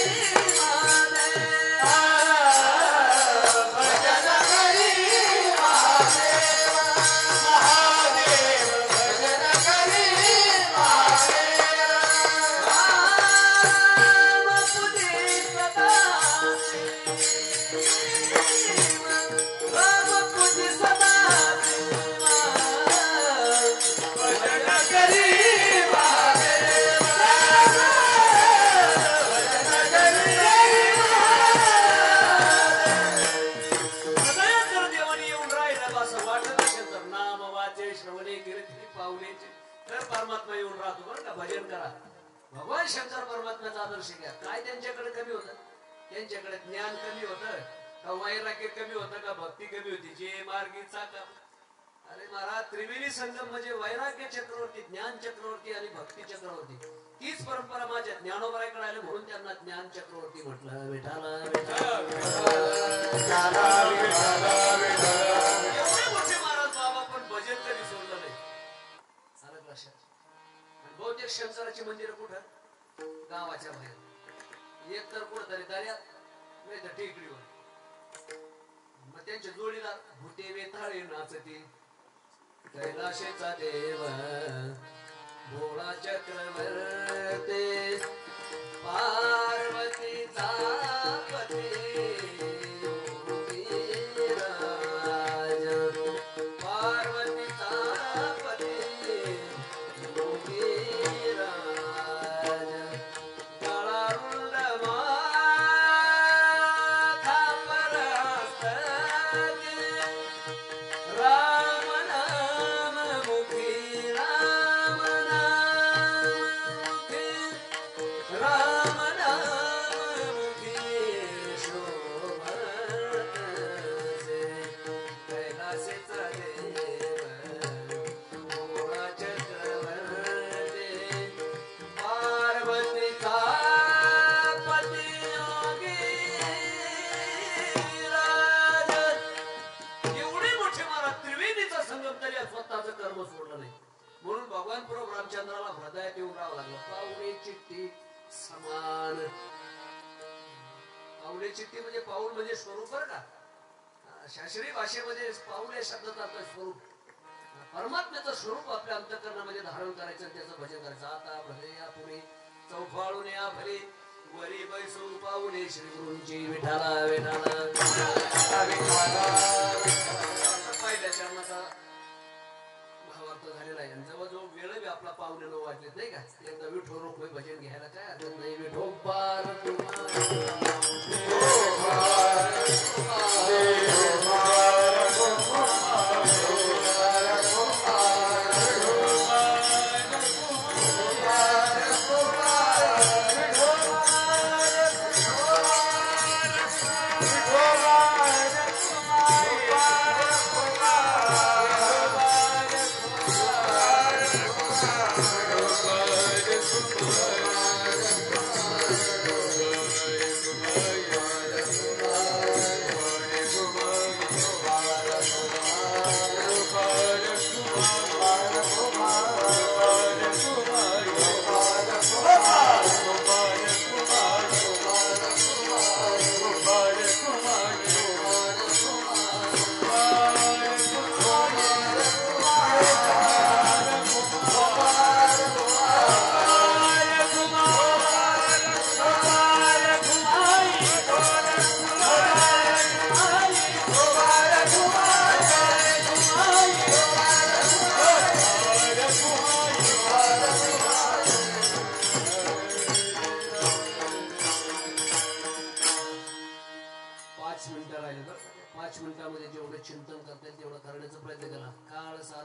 परमात्मा येऊन राहतो बरं का भजन करा भगवान शंकर परमात्म्याचा आदर्श घ्या काय त्यांच्याकडे कमी होतं त्यांच्याकडे ज्ञान कमी होतं का वैराग्य कमी होतं का भक्ती कमी होती जे मार्गीचा का अरे महाराज त्रिवेणी संगम म्हणजे वैराग्य चक्रवर्ती ज्ञान चक्रवर्ती आणि भक्ती चक्रवर्ती तीच परंपरा माझ्या ज्ञानोबराकडे आले म्हणून त्यांना ज्ञान चक्रवर्ती म्हटलं विठाला एवढे मोठे महाराज बाबा पण भजन कधी सोडलं नाही आलं लक्षात बहुतेक शंकराची मंदिर कुठं गावाच्या बाहेर एक तर कुठंतरी दर्यात नाही तर टेकडीवर मग त्यांचे जोडीदार भूते वेताळे नाचते कैलाशेचा देव भोळा चक्रवर्ती पार्वतीचा पती हृदयात येऊन राहावं लागलं पाऊले चिठ्ठी समान पाऊले चिठ्ठी म्हणजे पाऊल म्हणजे स्वरूप बरं का शास्त्रीय भाषेमध्ये पाऊले शब्दाचा अर्थ स्वरूप परमात्म्याचं स्वरूप आपल्या अंतःकरणामध्ये धारण करायचं आणि त्याचं भजन करायचं आता भले या पुढे चौफाळून या भले वरी बैसू पाऊले श्री गुरूंची विठाला विठाला पहिल्या चरणाचा भावार्थ झालेला आहे आणि जवळजवळ वेळ बी आपला पावणे 9 वाजलेत नाही का एकदा विठो रोखोय भजन घ्यायला काय हरकत नाही विठो पार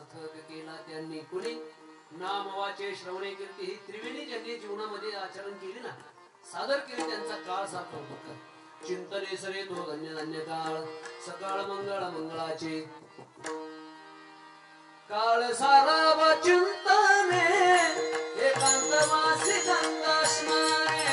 सार्थक केला त्यांनी कुणी नाम वाचे श्रवणे कीर्ती ही त्रिवेणी ज्यांनी जीवनामध्ये आचरण केली ना सादर केली त्यांचा काळ सार्थक होता चिंतने सरे तो धन्य धन्य काळ सकाळ मंगळ मंगळाचे काळ सारावा चिंतने एकांतवासी गंगा स्मरणे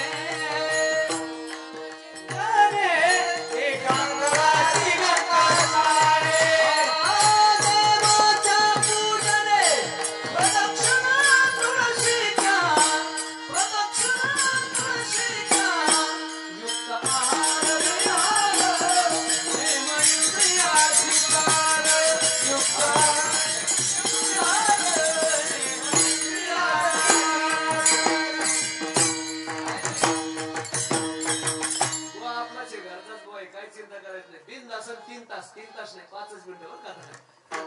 तीन तास नाही 5 मिनिटं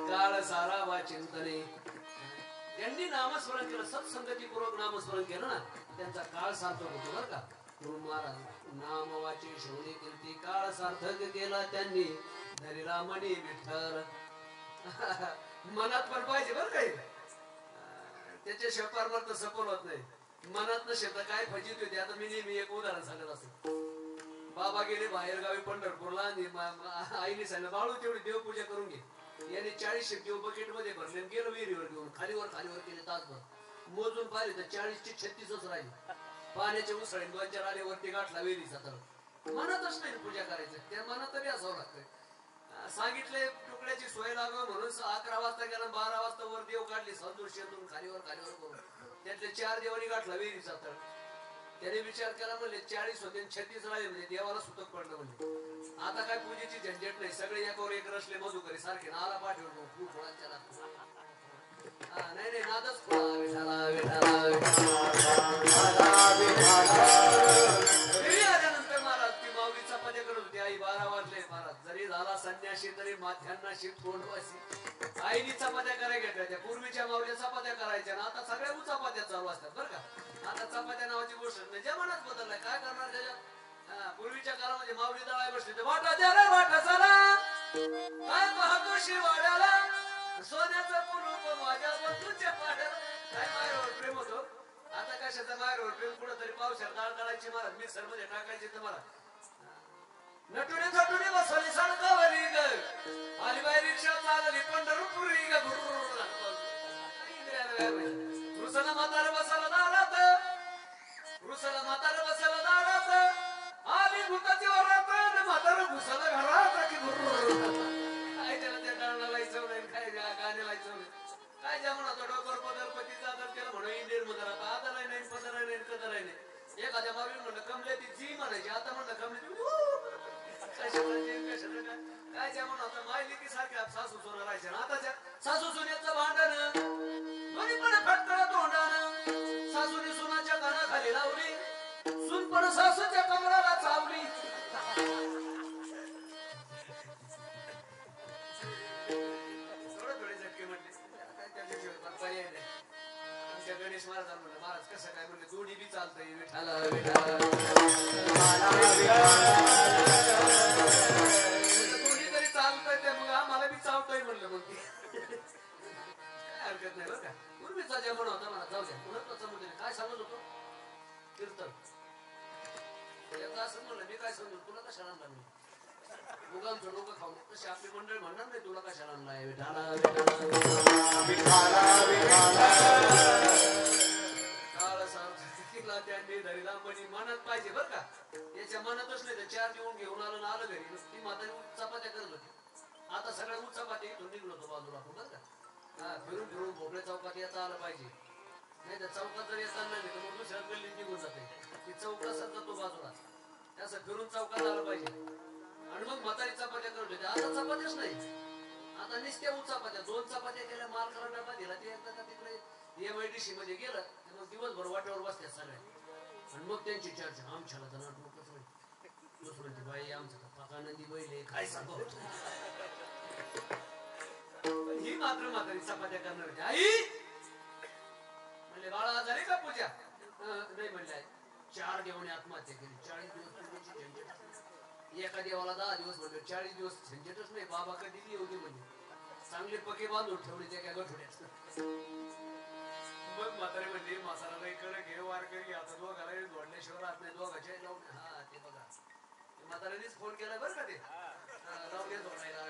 काळ सारावा चिंतने ज्यांनी नामस्मरण केलं सत्संगतीपूर्वक नामस्मरण केलं ना त्यांचा काळ सार्थक होतो बरं का गुरु महाराज नाम वाचे श्रवणे कीर्ती काळ सार्थक केला त्यांनी धरीला मणी विठ्ठल मनात पण पाहिजे बरं काही त्याच्याशिवाय परमार्थ सफल होत नाही मनात शब्द काय फजित होते आता मी नेहमी एक उदाहरण सांगत असतो बाबा गेले बाहेर गावी पंढरपूरला आईने सांगितलं बाळू तेवढी देवपूजा करून घे याने 40 देव बकेट मध्ये भरले गेलो विहिरीवर घेऊन खालीवर केले तासभर मोजून पाहिले तर 40 ची 36च राहिली पाण्याचे उसळे 2-4 आले वरती गाठला विहिरीचा तर मनातच नाही पूजा करायचं त्या मनात तरी असावं लागतंय सांगितले तुकड्याची सोय लागावं म्हणून 11 वाजता गेला 12 वाजता वर देव काढली संतोषेतून खालीवर करून त्यातले 4 देवानी गाठला विहिरीचा तर त्याने विचार केला म्हणले 40 होते 36 राहिले म्हणजे देवाला सुतक पडलं म्हणजे आता काय पूजेची झंझट नाही सगळे एकावर एक रसले मधुकरी सारखे नाला पाठवतो खूप फळांच्या नाही नादच आल्यानंतर महाराज ती माऊली चपात्या करत होती आई 12 वाजले महाराज जरी झाला संन्यासी तरी माथ्यांना शीत कोंडवासी आईनी चपात्या करायला घेतल्या त्या पूर्वीच्या माऊल्या चपात्या करायच्या ना आता सगळ्या चपात्या चालू असतात बरं का आता चपात्या नावाची गोष्ट नाही जमानाच बदललाय काय करणार त्याच्यात पूर्वीच्या काळामध्ये माऊली दळाय बसली तर वाटा द्या रे वाटा चला काय पाहतो शिवाड्याला सोन्याचं कुलूप माझ्या बंधूच्या पाड्याला काय मायवर प्रेम होतो आता कशाचं मायवर प्रेम कुठं तरी पावसात डाळ काढायची महाराज मिक्सर मध्ये टाकायची तुम्हाला नटुने थटुने बसवली सडकावरी ग आली बाई रिक्षा चालली पंढरपुरी ग रुसला म्हातारा बसायला दारात रुसला म्हातारा बसायला दारात आली भूताची वरात म्हातारा घुसाला घरात की काय त्याला त्या डाळाला इचव नाही काय गाण्याला इचव नाही काय ज्या म्हणा डोकर पदरपतीचा आदर केला म्हणून इंडियन मध्ये राहता आदर आहे नाही पदर आहे नाही कदर आहे नाही एखाद्या मावी म्हणलं कमले ती जी म्हणायची आता म्हणलं कमले काय ज्या म्हणा मायली की सारख्या सासू सोना राहायचे ना आताच्या सासू सोन्याचं भांडण दोन्ही पण फटकळ तोंडानं सासूने सोनाच्या कानाखाली लावली सून पण सासूच्या कमराला चावली थोडे झटके म्हटले काय त्याच्याशिवाय पर्याय नाही आमच्या गणेश महाराज म्हणलं महाराज कसं काय म्हणले दोन्ही बी चालतंय विठाला दोन्ही तरी चालतंय ते मग आम्हाला बी चालतंय म्हणलं मग काय हरकत नाही बरं का पूर्वीचा जमाना होता म्हणा जाऊ द्या पुन्हा समजले काय सांगत होतो कीर्तन त्याचं असं म्हणलं मी काय समजू तुला कशाला आणला मी उगामचं डोकं खाऊन तशी आपली मंडळ म्हणणार नाही तुला कशाला आणलाय काळ सारखा त्यांनी धरीला पण मनात पाहिजे बरं का याच्या मनातच नाही तर 4 दिवस घेऊन आलं घरी ती म्हातारी चपात्या करत होती आता सगळ्या चपात्या इथून निघलो होतो बाजूला आपण बरं का फिरून फिरून भोपळे चौकात येता आलं पाहिजे नाही तर चौकात जर येता नाही तर मग दुसऱ्या गल्लीत निघून जाते ती चौकात जातो बाजूला त्याचं फिरून चौकात आलं पाहिजे आणि मग म्हातारी चपात्या करत होते आता चपात्याच नाही आता निस्त्या चपात्या 2 चपात्या केल्या माल करा डबा दिला ते एकदा का तिकडे MIDC मध्ये गेलं मग दिवसभर वाट्यावर बसत्या सगळ्या आणि मग त्यांची चर्चा आमच्याला तर नाटकच नाही दुसऱ्यांची बाई आमचं तर पाका नदी बैल काय सांगू ही मात्र म्हातारी चपात्या करणार होती आई म्हणले बाळा झाली का पूजा नाही म्हणले 4 देवाने आत्महत्या केली 40 दिवस पूजेची झंझट एका देवाला 10 दिवस म्हणले 40 दिवस झंझटच नाही बाबा कधी येऊ दे म्हणजे चांगले पके बांधून ठेवले त्या काय गठोड्यात. मग म्हातारे म्हणले म्हाताराला इकडे घे वारकरी आता दोघाला जोडल्याशिवाय राहत नाही. दोघाच्या जाऊन हा ते बघा म्हाताऱ्यानेच फोन केला बरं का ते जाऊ दे जोडायला.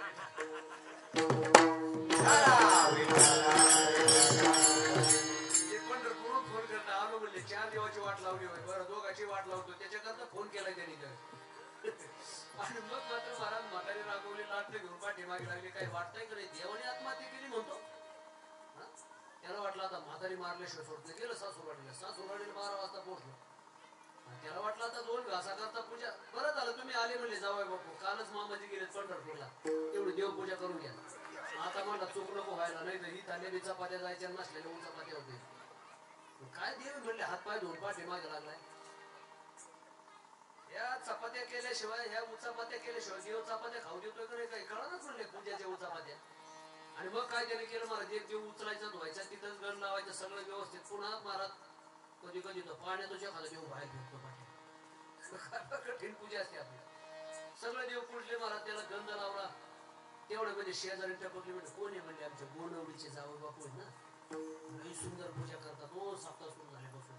पंढरपूरून फोन करता आलो म्हणले 4 देवाची वाट लावली होय. बरं दोघाची वाट लावतो त्याच्याकरता फोन केला त्यांनी. आणि मग मात्र महाराज म्हातारी रागवली लाटले घेऊन पाठीमागे लागली. काही वाटतंय का नाही देवाने आत्महत्या केली म्हणतो. त्याला वाटलं आता म्हातारी मारल्याशिवाय सोडत गेलं सासूरवाडीला. सासूरवाडीला 12 वाजता पोहोचलो. त्याला वाटलं आता 2 घासा करता पूजा. बरं झालं तुम्ही आले म्हणले जावई बापू. कालच मामाजी गेले पंढरपूरला तेवढी देवपूजा करून घ्या. आता मला चूक नको व्हायला नाही तर ही थालेबी चपात्या जायच्या नसलेल्या चपात्या होते. काय देव म्हणले हातपाय धुवून पाठीमागे लागलाय. या चपात्या केल्याशिवाय ह्या उचापात्या केल्याशिवाय देव चपात्या खाऊ देतोय का नाही काही कळानच म्हणले पूजाच्या उचापात्या. आणि मग काय त्याने केलं महाराज एक देव उचलायचा धुवायचा तिथंच गण लावायचं सगळं व्यवस्थित. पुन्हा महाराज कधी कधी तो पाण्यातून एखादा देव बाहेर घेतो पाठी. कठीण पूजा असते आपली. सगळे देव पूजले महाराज. त्याला गंध लावला तेवढं म्हणजे शेजारी टपकली म्हणजे कोण आहे म्हणजे आमच्या गोनवडीचे जावई बापू आहेत ना. लई सुंदर पूजा करतात. 2 सप्ताह सुरू झाल्यापासून.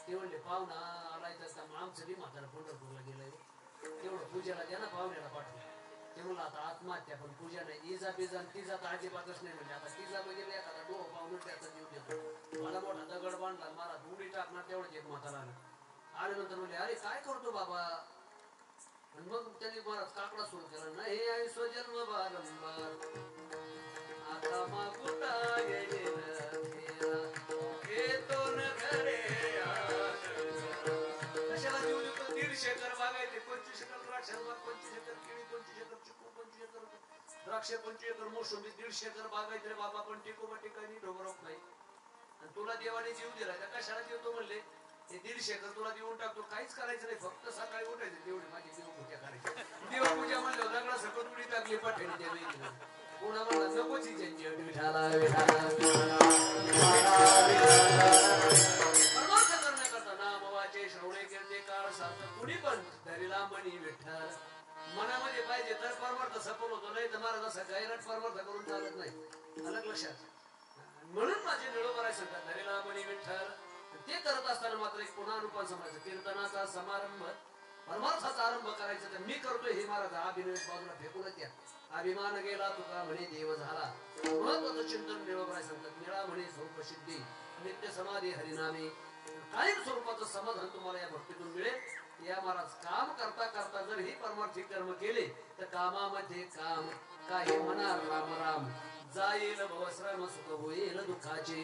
ते म्हणले पाहुणा आलाय तर आमचं बी म्हातारा पंढरपूरला गेलंय तेवढं पूजेला द्या ना पाहुण्याला पाठवलं. ते म्हणलं आता आत्महत्या पण पूजा नाही. इजा बिजा तिजा तर अजिबातच नाही. म्हणजे आता तिजा म्हणजे एखादा डोह पाहुणं त्याचा जीव देतो. मला मोठा दगड बांधला मला उडी टाकणार तेवढंच एक म्हातारा आले. नंतर म्हणले अरे काय करतो बाबा. आणि मग त्यांनी बराच काकडा सुरू केला. नाही आई स्वजन्म बारंबार आता मागुता येतो न घरे. कशाला देऊ देतो. 150 एकर बागायते. 25 एकर द्राक्ष बाग, 25 एकर केळी, 25 एकर चिकू, 25 एकर द्राक्ष, 25 एकर मोसंबी, 150 एकर बागायते रे बाबा. पण टिकोबा ठिकाणी ढोबरोप नाही. आणि तुला देवाने जीव दिला त्या कशाला देतो म्हणले. हे 150 एकर तुला देऊन टाकतो. काहीच करायचं नाही फक्त सकाळी उठायचं. तेवढी माझी देवपूजा करायची. देवपूजा म्हणलं दगडा सकट उडी टाकली पाठवली त्या वेळी. कोणा म्हणला नकोची ज्यांची विठाला परमार्थ करण्याकरता नामवाचे श्रवणे कीर्ती काळ सार्थ कुणी पण धरीला मनी विठ्ठल. मनामध्ये पाहिजे तर परमार्थ सफल होतो. नाही तर महाराज असा गैरट परमार्थ करून चालत नाही. अलग लक्षात. म्हणून माझे निळोबराय सांगतात धरीला मनी विठ्ठल. ते करत असताना मात्र एक पुन्हा अनुपान समजायचं. कीर्तनाचा समारंभ परमार्थाचा आरंभ करायचा तर मी करतोय हे महाराज अभिनय बाजूला फेकूनच या. अभिमान गेला तुका म्हणे देव झाला. महत्वाचं चिंतन निळोबराय सांगतात. निळा म्हणे स्वरूप सिद्धी नित्य समाधी हरिनामे. कायम स्वरूपाचं समाधान तुम्हाला या भक्तीतून मिळेल. या महाराज काम करता करता जर ही परमार्थी कर्म केले तर कामामध्ये काम काही म्हणा राम राम जाईल भवश्रम सुख होईल दुःखाचे.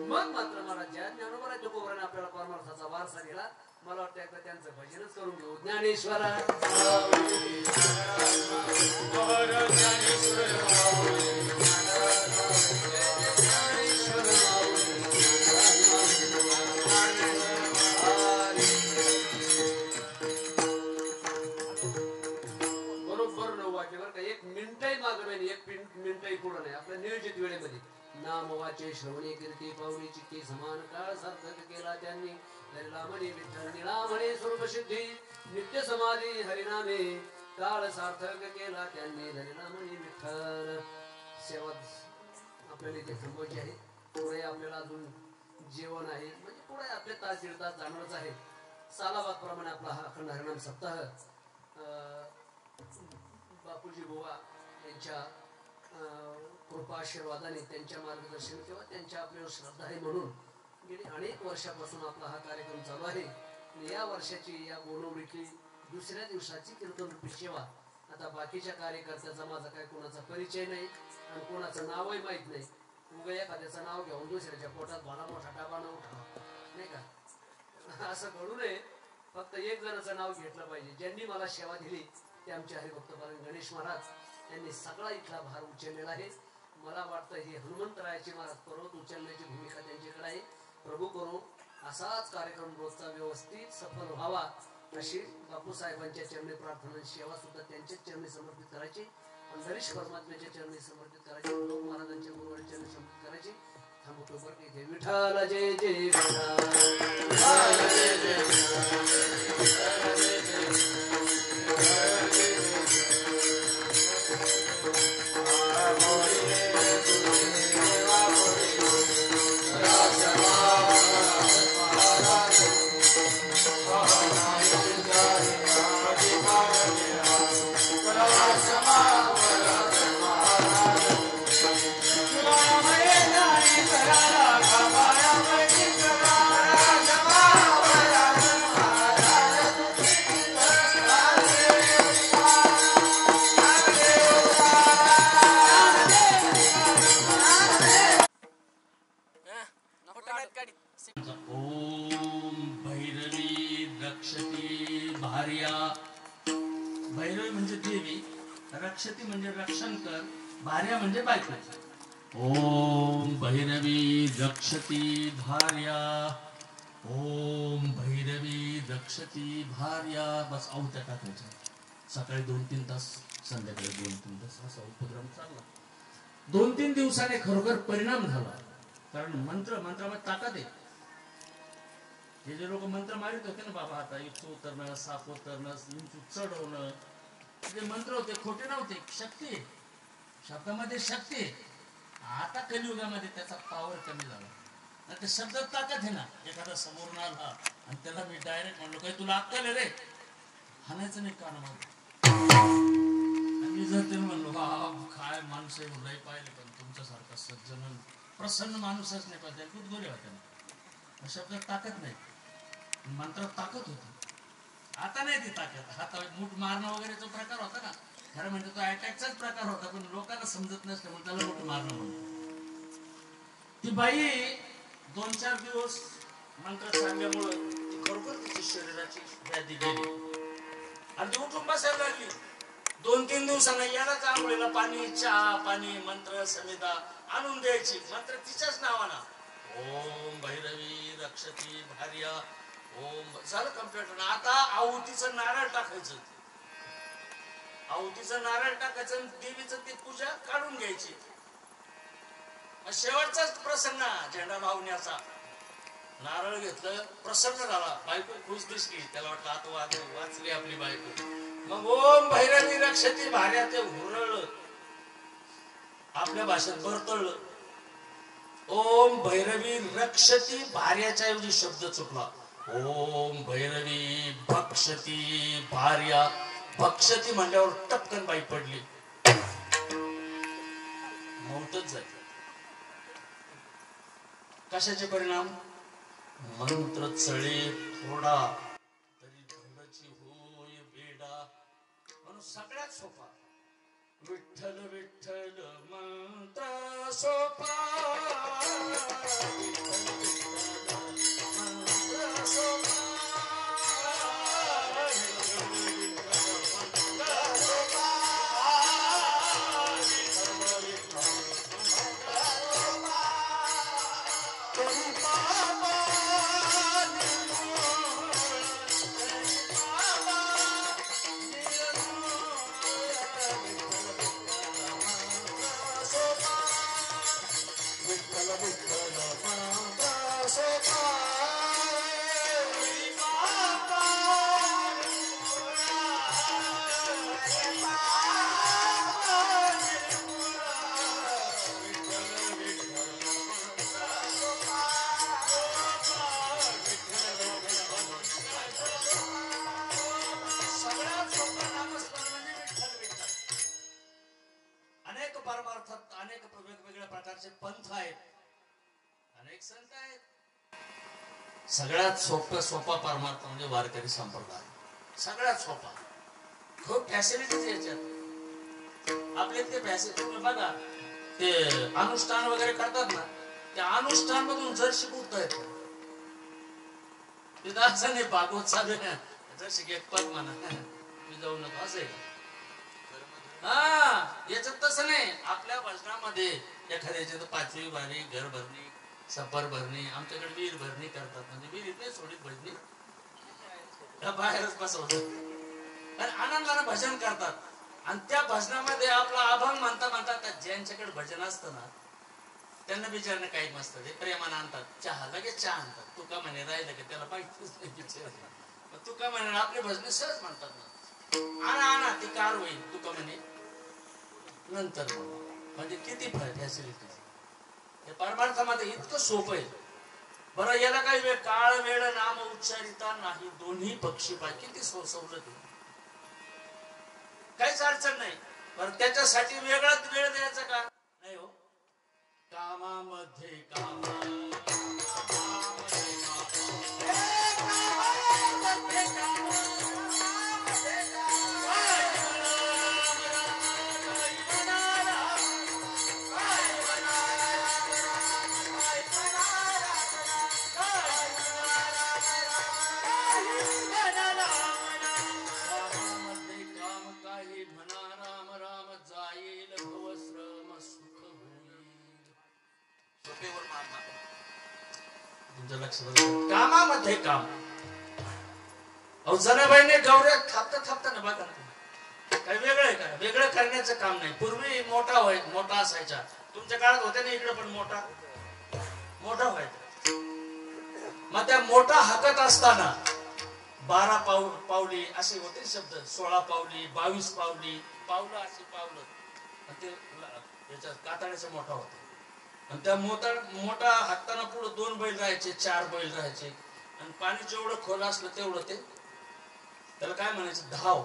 मग मात्र महाराज ज्या ज्ञानोबा तुकोबराने आपल्याला परमार्थाचा वारसा दिला. मला वाटतं एकदा त्यांचं भजनच करून घेऊ. ज्ञानेश्वरा बरोबर 9 वाजले बरं का. 1 मिनिटही मागं नाही 1 मिनिटही पुढं नाही. आपल्या नियोजित वेळेमध्ये नाम वाचे श्रवणे कीर्ती पावली चित्ती समान काळ सार्थक केला त्यांनी. धरला म्हणे विठ्ठल निळा म्हणे स्वरूप सिद्धी नित्य समाधी हरिनामे. काळ सार्थक केला त्यांनी धरला म्हणे विठ्ठल. सेवा आपल्याला इथे थांबवायची आहे. पुढे आपल्याला अजून जेवण आहे म्हणजे पुढे आपले तास 1.5 तास जाणवच आहे. सालाबाद प्रमाणे आपला हा अखंड हरिनाम सप्ताह बापूजी बुवा यांच्या कृपा आशीर्वादाने त्यांच्या मार्गदर्शन किंवा त्यांच्या आपल्यावर श्रद्धा आहे म्हणून गेली अनेक वर्षापासून आपला हा कार्यक्रम चालू आहे. या वर्षाची या गोनवडीची 2ऱ्या दिवसाची कीर्तनरूपी सेवा. आता बाकीच्या कार्यकर्त्याचा माझा काय कोणाचा परिचय नाही आणि कोणाचं नावही माहित नाही. उगा एखाद्याचं नाव घेऊन दुसऱ्याच्या पोटात भला मोठा डाबा न उठावा नाही का. असं घडू नये. फक्त एक जणाचं नाव घेतलं पाहिजे. ज्यांनी मला सेवा दिली ते आमचे हरिभक्तपालन गणेश महाराज. त्यांनी सगळा इथला भार उचललेला आहे. मला वाटतं ही हनुमंतरायाची महाराज पर्वत उचलण्याची भूमिका त्यांच्याकडे आहे. प्रभू करू असाच कार्यक्रम रोजचा व्यवस्थित सफल व्हावा अशी बापूसाहेबांच्या चरणी प्रार्थना. सेवा सुद्धा त्यांच्याच चरणी समर्पित करायची. पंढरीश परमात्म्याच्या चरणी समर्पित करायची. लोक महाराजांच्या गुरुवारी चरणी समर्पित करायची. थांबतो बरं इथे. विठ्ठल जय जय विठ्ठल. ओम भैरवी रक्षती भार्या. भैरवी म्हणजे देवी, रक्षती म्हणजे रक्षण कर, भार्या म्हणजे बायको. ओम भैरवी रक्षती भार्या. ओम भैरवी रक्षती भार्या. बस आवत्या टाकायच्या. सकाळी 2-3 तास, संध्याकाळी 2-3 तास असा उपक्रम चालला. 2-3 दिवसाने खरोखर परिणाम झाला. कारण मंत्रामध्ये ताकद आहे. हे जे लोक मंत्र मारित होते ना बाबा, आता इच्छू उतरणं, साप उतरणं, इंचू चढवणं, जे मंत्र होते खोटे नव्हते. शक्ती आहे, शब्दामध्ये शक्ती आहे. आता कलियुगामध्ये त्याचा पावर कमी झाला. ते शब्दात ताकद आहे ना. एखादा समोरून आला आणि त्याला मी डायरेक्ट म्हणलो, काही तुला अक्कल आहे रे, हाणायचं नाही कानामध्ये. मी जर त्याला म्हणलो काय माणूस आहे लय पाहिले, पण तुमच्यासारखा सज्जन प्रसन्न माणूसच नाही पाहिजे, कुठगोरे होते ना. शब्दात ताकद नाही, मंत्रात ताकद होती. आता नाही ती ताकद. आता मूठ मारणं वगैरेचा प्रकार होता ना, खरं म्हणजे तो अटॅकचाच प्रकार होता, पण लोकांना समजत नसतं म्हणून त्याला मूठ मारणं म्हणतो. ती बाई 2-4 दिवस मंत्र सांगल्यामुळं ती खरोखर तिची शरीराची व्याधी गेली आणि ती उठून बसायला लागली. 2-3 दिवसांना यालाच आंघोळीला पाणी, चहा पाणी, मंत्र समिधा आणून द्यायची. मंत्र तिच्याच नावाना. ओम भैरवी रक्षती भार्या. ओम झालं कम्प्लीट. आता आहुतीचं नारळ टाकायचं. आहुतीचं नारळ टाकायचं, देवीचं ती पूजा काढून घ्यायची. शेवटचाच प्रसन्न झेंडा लावण्याचा. नारळ घेतलं, प्रसन्न झाला, बायको खुश दिसली. त्याला वाटलं आता वाचली आपली बायको. मग ओम भैरवी रक्षती भार्या ते हुरळलं, आपल्या भाषेत बरतळलं. ओम भैरवी रक्षती भार्याच्या ऐवजी शब्द चुकला. ओम भैरवी भक्षती भार्या. भक्षती म्हणल्यावर टपकन बाई पडली, मौतच झाली. कशाचे परिणाम? मंत्र चळे थोडा तरी धडची होय बेडा. म्हणून सगळ्यात सोपा विठ्ठल विठ्ठल मंत्र सोपा. मंत्र सोपा. पंथ आहेत, अनेक संत आहेत. सगळ्यात सोपा परमार्थ म्हणजे वारकरी संप्रदाय. सगळ्यात सोपा. खूप फॅसिलिटीज याच्यात. आपले ते फॅसिलिटी बघा, ते अनुष्ठान वगैरे करतात ना, त्या अनुष्ठान मधून जर्शी कुठता येत तिथं असं नाही. भागवत चालू आहे, जर्शी एक पद म्हणा, मी जाऊ नका असं आहे. हा, याच्यात तसं नाही. आपल्या भजनामध्ये एखाद्याची तर 5वी बारी, घर भरणी, सफर भरणी, आमच्याकडे वीर भरणी करतात. म्हणजे वीर इथे सोडीत भजनी बाहेरच बसवतात आणि आनंदाने भजन करतात. आणि त्या भजनामध्ये आपला अभंग म्हणतात. ज्यांच्याकडे भजन असतं ना, त्यांना बिचाराने काही नसतं, ते प्रेमानं आणतात. चहा लगेच चहा आणतात. तू का म्हणे राहिलं की त्याला पाहिजेच नाही बिचार. तू का म्हणे आपले भजन सहज म्हणतात ना, आणा ती कार होईल. तू का म्हणे नंतर. म्हणजे किती फॅसिलिटी. हे परमार्थामध्ये इतकं सोपं आहे. बरं, याला काही वेळ काळ वेळ नाम उच्चारिता नाही. दोन्ही पक्षी पाहिजे. किती सवलत आहे, काहीच अडचण नाही. बरं, त्याच्यासाठी वेगळाच वेळ द्यायचा का नाही हो. कामामध्ये तुमच्या लक्षात कामामध्ये काम. अहो जनाबाईने गौऱ्या थापता ना बघा काही वेगळं आहे का? वेगळं करण्याचं काम नाही. पूर्वी मोठा असायचा. तुमच्या काळात होत्या ना इकडे पण मोठा व्हायचा. मग त्या मोठा हाकत असताना 12 पावली असे होते शब्द. 16 पावली 22 पावली पावलं असे पावलं ते याच्यात कातड्याचा मोठा होता. आणि त्या मोठा हाकताना पुढे 2 बैल राहायचे 4 बैल राहायचे. आणि पाणी जेवढं खोल असलं तेवढं ते त्याला काय म्हणायचं धाव.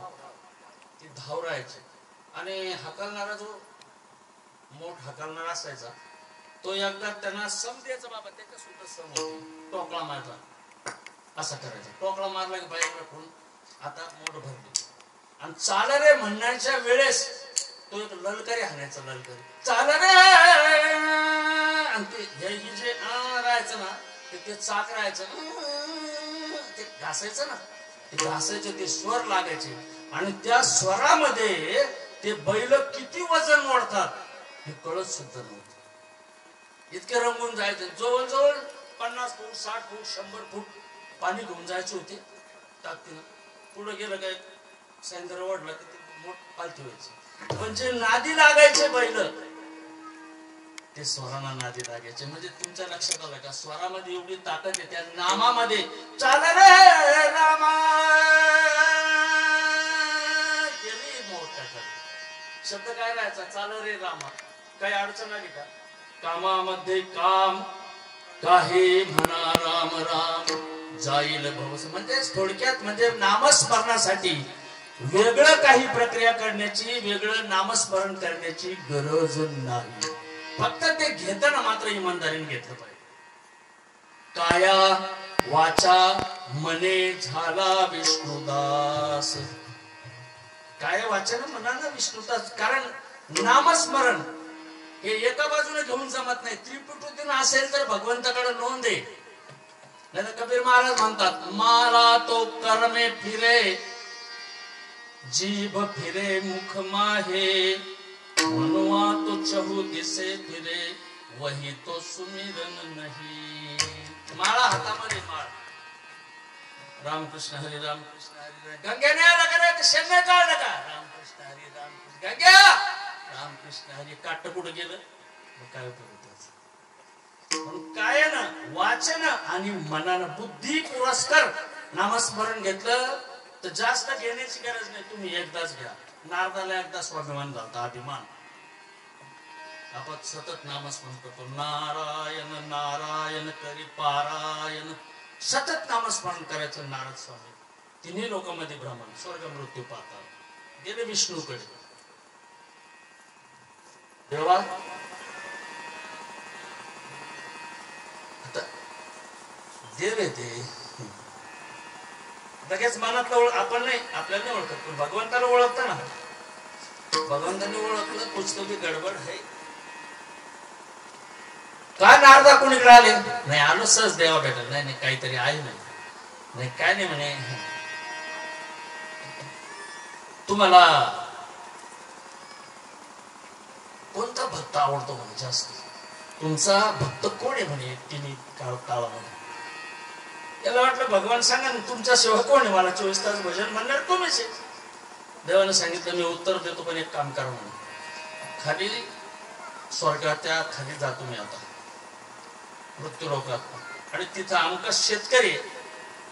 ती धाव राहायची. आणि हाकलणारा जो मोठ हाकलणारा असायचा तो एकदा त्यांना सम द्यायचा. बाबा त्याच्या सुद्धा सम होती. टोकळा मारला असा करायचा. टोकळा मारला की बाहेर राखून आता मोठ भरली. आणि चाल रे म्हणण्याच्या वेळेस तो एक ललकारी हाणायचा. ललकारी चाल रे. आणि ते जे राहायचं ना ते चाक राहायचं ते घासायचं ना. ते घासायचे ते स्वर लागायचे. आणि त्या स्वरामध्ये ते बैल किती वजन ओढतात हे कळत सुद्धा नव्हतं. इतके रंगून जायचे. जवळजवळ 50 फूट 60 फूट 100 फूट पाणी घेऊन जायचे होते ताकदीनं. पुढे गेलं काय सैंदर ओढला की ते मोठ पालथी व्हायची. पण जे नादी लागायचे बैल ते स्वरांना नादी लागायचे. म्हणजे तुमच्या लक्षात आलं का स्वरामध्ये एवढी ताकद आहे. त्या नामामध्ये चाल रे रामा शब्द काय राहायचा चाल रे रामा. काही अडचण आली का? कामामध्ये काम काही म्हणा राम राम जाईल भवस. म्हणजे थोडक्यात म्हणजे नामस्मरणासाठी वेगळं काही प्रक्रिया करण्याची वेगळं नामस्मरण करण्याची गरज नाही. फक्त ते घेताना मात्र इमानदारीने घेतलं पाहिजे. काया वाचा मने झाला विष्णुदास. काय वाचन मनानं विष्णुदास. कारण नामस्मरण हे एका बाजूने घेऊन जमत नाही. त्रिपुटीतून असेल तर भगवंताकडे नोंद आहे. नाही तर कबीर महाराज म्हणतात माला तो कर्मे फिरे जीभ फिरे मुख माहे मनवा तो चहु दिसे फिरे वही तो सुमिरन नाही. माळा हातामध्ये माळ. रामकृष्ण हरी रामकृष्ण हरी. गंगेने आला का शन्य काढ नका. रामकृष्ण हरी रामकृष्ण गंग्या रामकृष्ण हरी. काट कुठं गेलं मग काय उपयोग होतं. काय ना वाचन आणि मनानं बुद्धी पुरस्कार नामस्मरण घेतलं तर जास्त घेण्याची गरज नाही. तुम्ही एकदाच घ्या. नारदाला एकदा स्वाभिमान झालता अभिमान. आपण सतत नामस्मरण करतो. नारायण नारायण करी पारायण. सतत नामस्मरण करायचं. नारद स्वामी तिन्ही लोकांमध्ये भ्रमण स्वर्ग मृत्यू पाहतात. गेले विष्णूकडे. देवा आता देव येते लगेच मनातलं आपण नाही आपल्याला नाही ओळखत पण भगवंताला ओळखतं ना. भगवंताने ओळखलं पुस्तकी गडबड आहे का. नारदा कोणीकडे आले नाही. आलो सहज देवा भेटल. नाही काहीतरी आहे. नाही काय नाही म्हणे तुम्हाला कोणता भक्त आवडतो म्हणे जास्त. तुमचा भक्त कोण आहे म्हणे तिने काळा म्हणे. त्याला वाटलं भगवान सांगा तुमच्या सेवा कोण आहे. मला 24 तास भजन म्हणणार तुम्हीच आहे. देवाने सांगितलं मी उत्तर देतो पण एक काम करा म्हणे. खाली स्वर्गाच्या खाली जातो मी आता मृत्यू लोकात. आणि तिथं आमका शेतकरी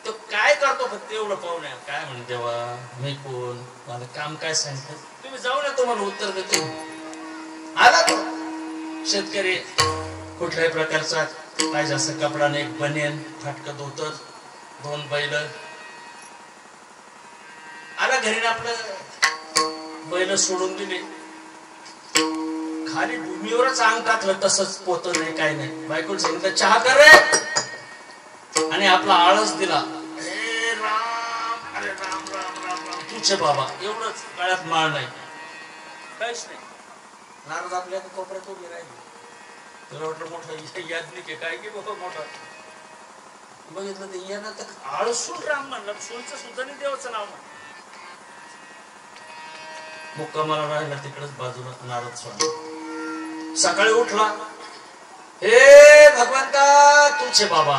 तो काय करतो फक्त एवढं पाहून काय म्हणे देवा मी कोण मला काम काय सांगतो तुम्ही जाऊन या तुम्हाला उत्तर देतो. आला तो शेतकरी कुठल्याही प्रकारचा पाहिजे असं कपडा नाही. एक बनियन फाटकत होत 2 बैल. आला घरी आपलं बैल सोडून दिले. खाली भूमीवरच अंग टाकलं तसंच पोत नाही काय नाही. बायकोला सांगितलं चहा कर रे. आणि आपला आळस दिला. अरे राम अरे राम राम राम राम तुझे बाबा. एवढंच गळ्यात माळ नाही काहीच नाही. नारद आपल्या कोपऱ्यात उभी राहिली. तुला वाटलं मोठा याज्ञिक आहे काय की बाबा मोठा. बघितलं ते यांना तर आळसून राम म्हणलं. सोयचं सुद्धा नाही देवाचं नाव म्हणलं. मुक्कामाला राहिला तिकडेच बाजूला नारद स्वामी. सकाळी उठला. हे भगवंता तुझे बाबा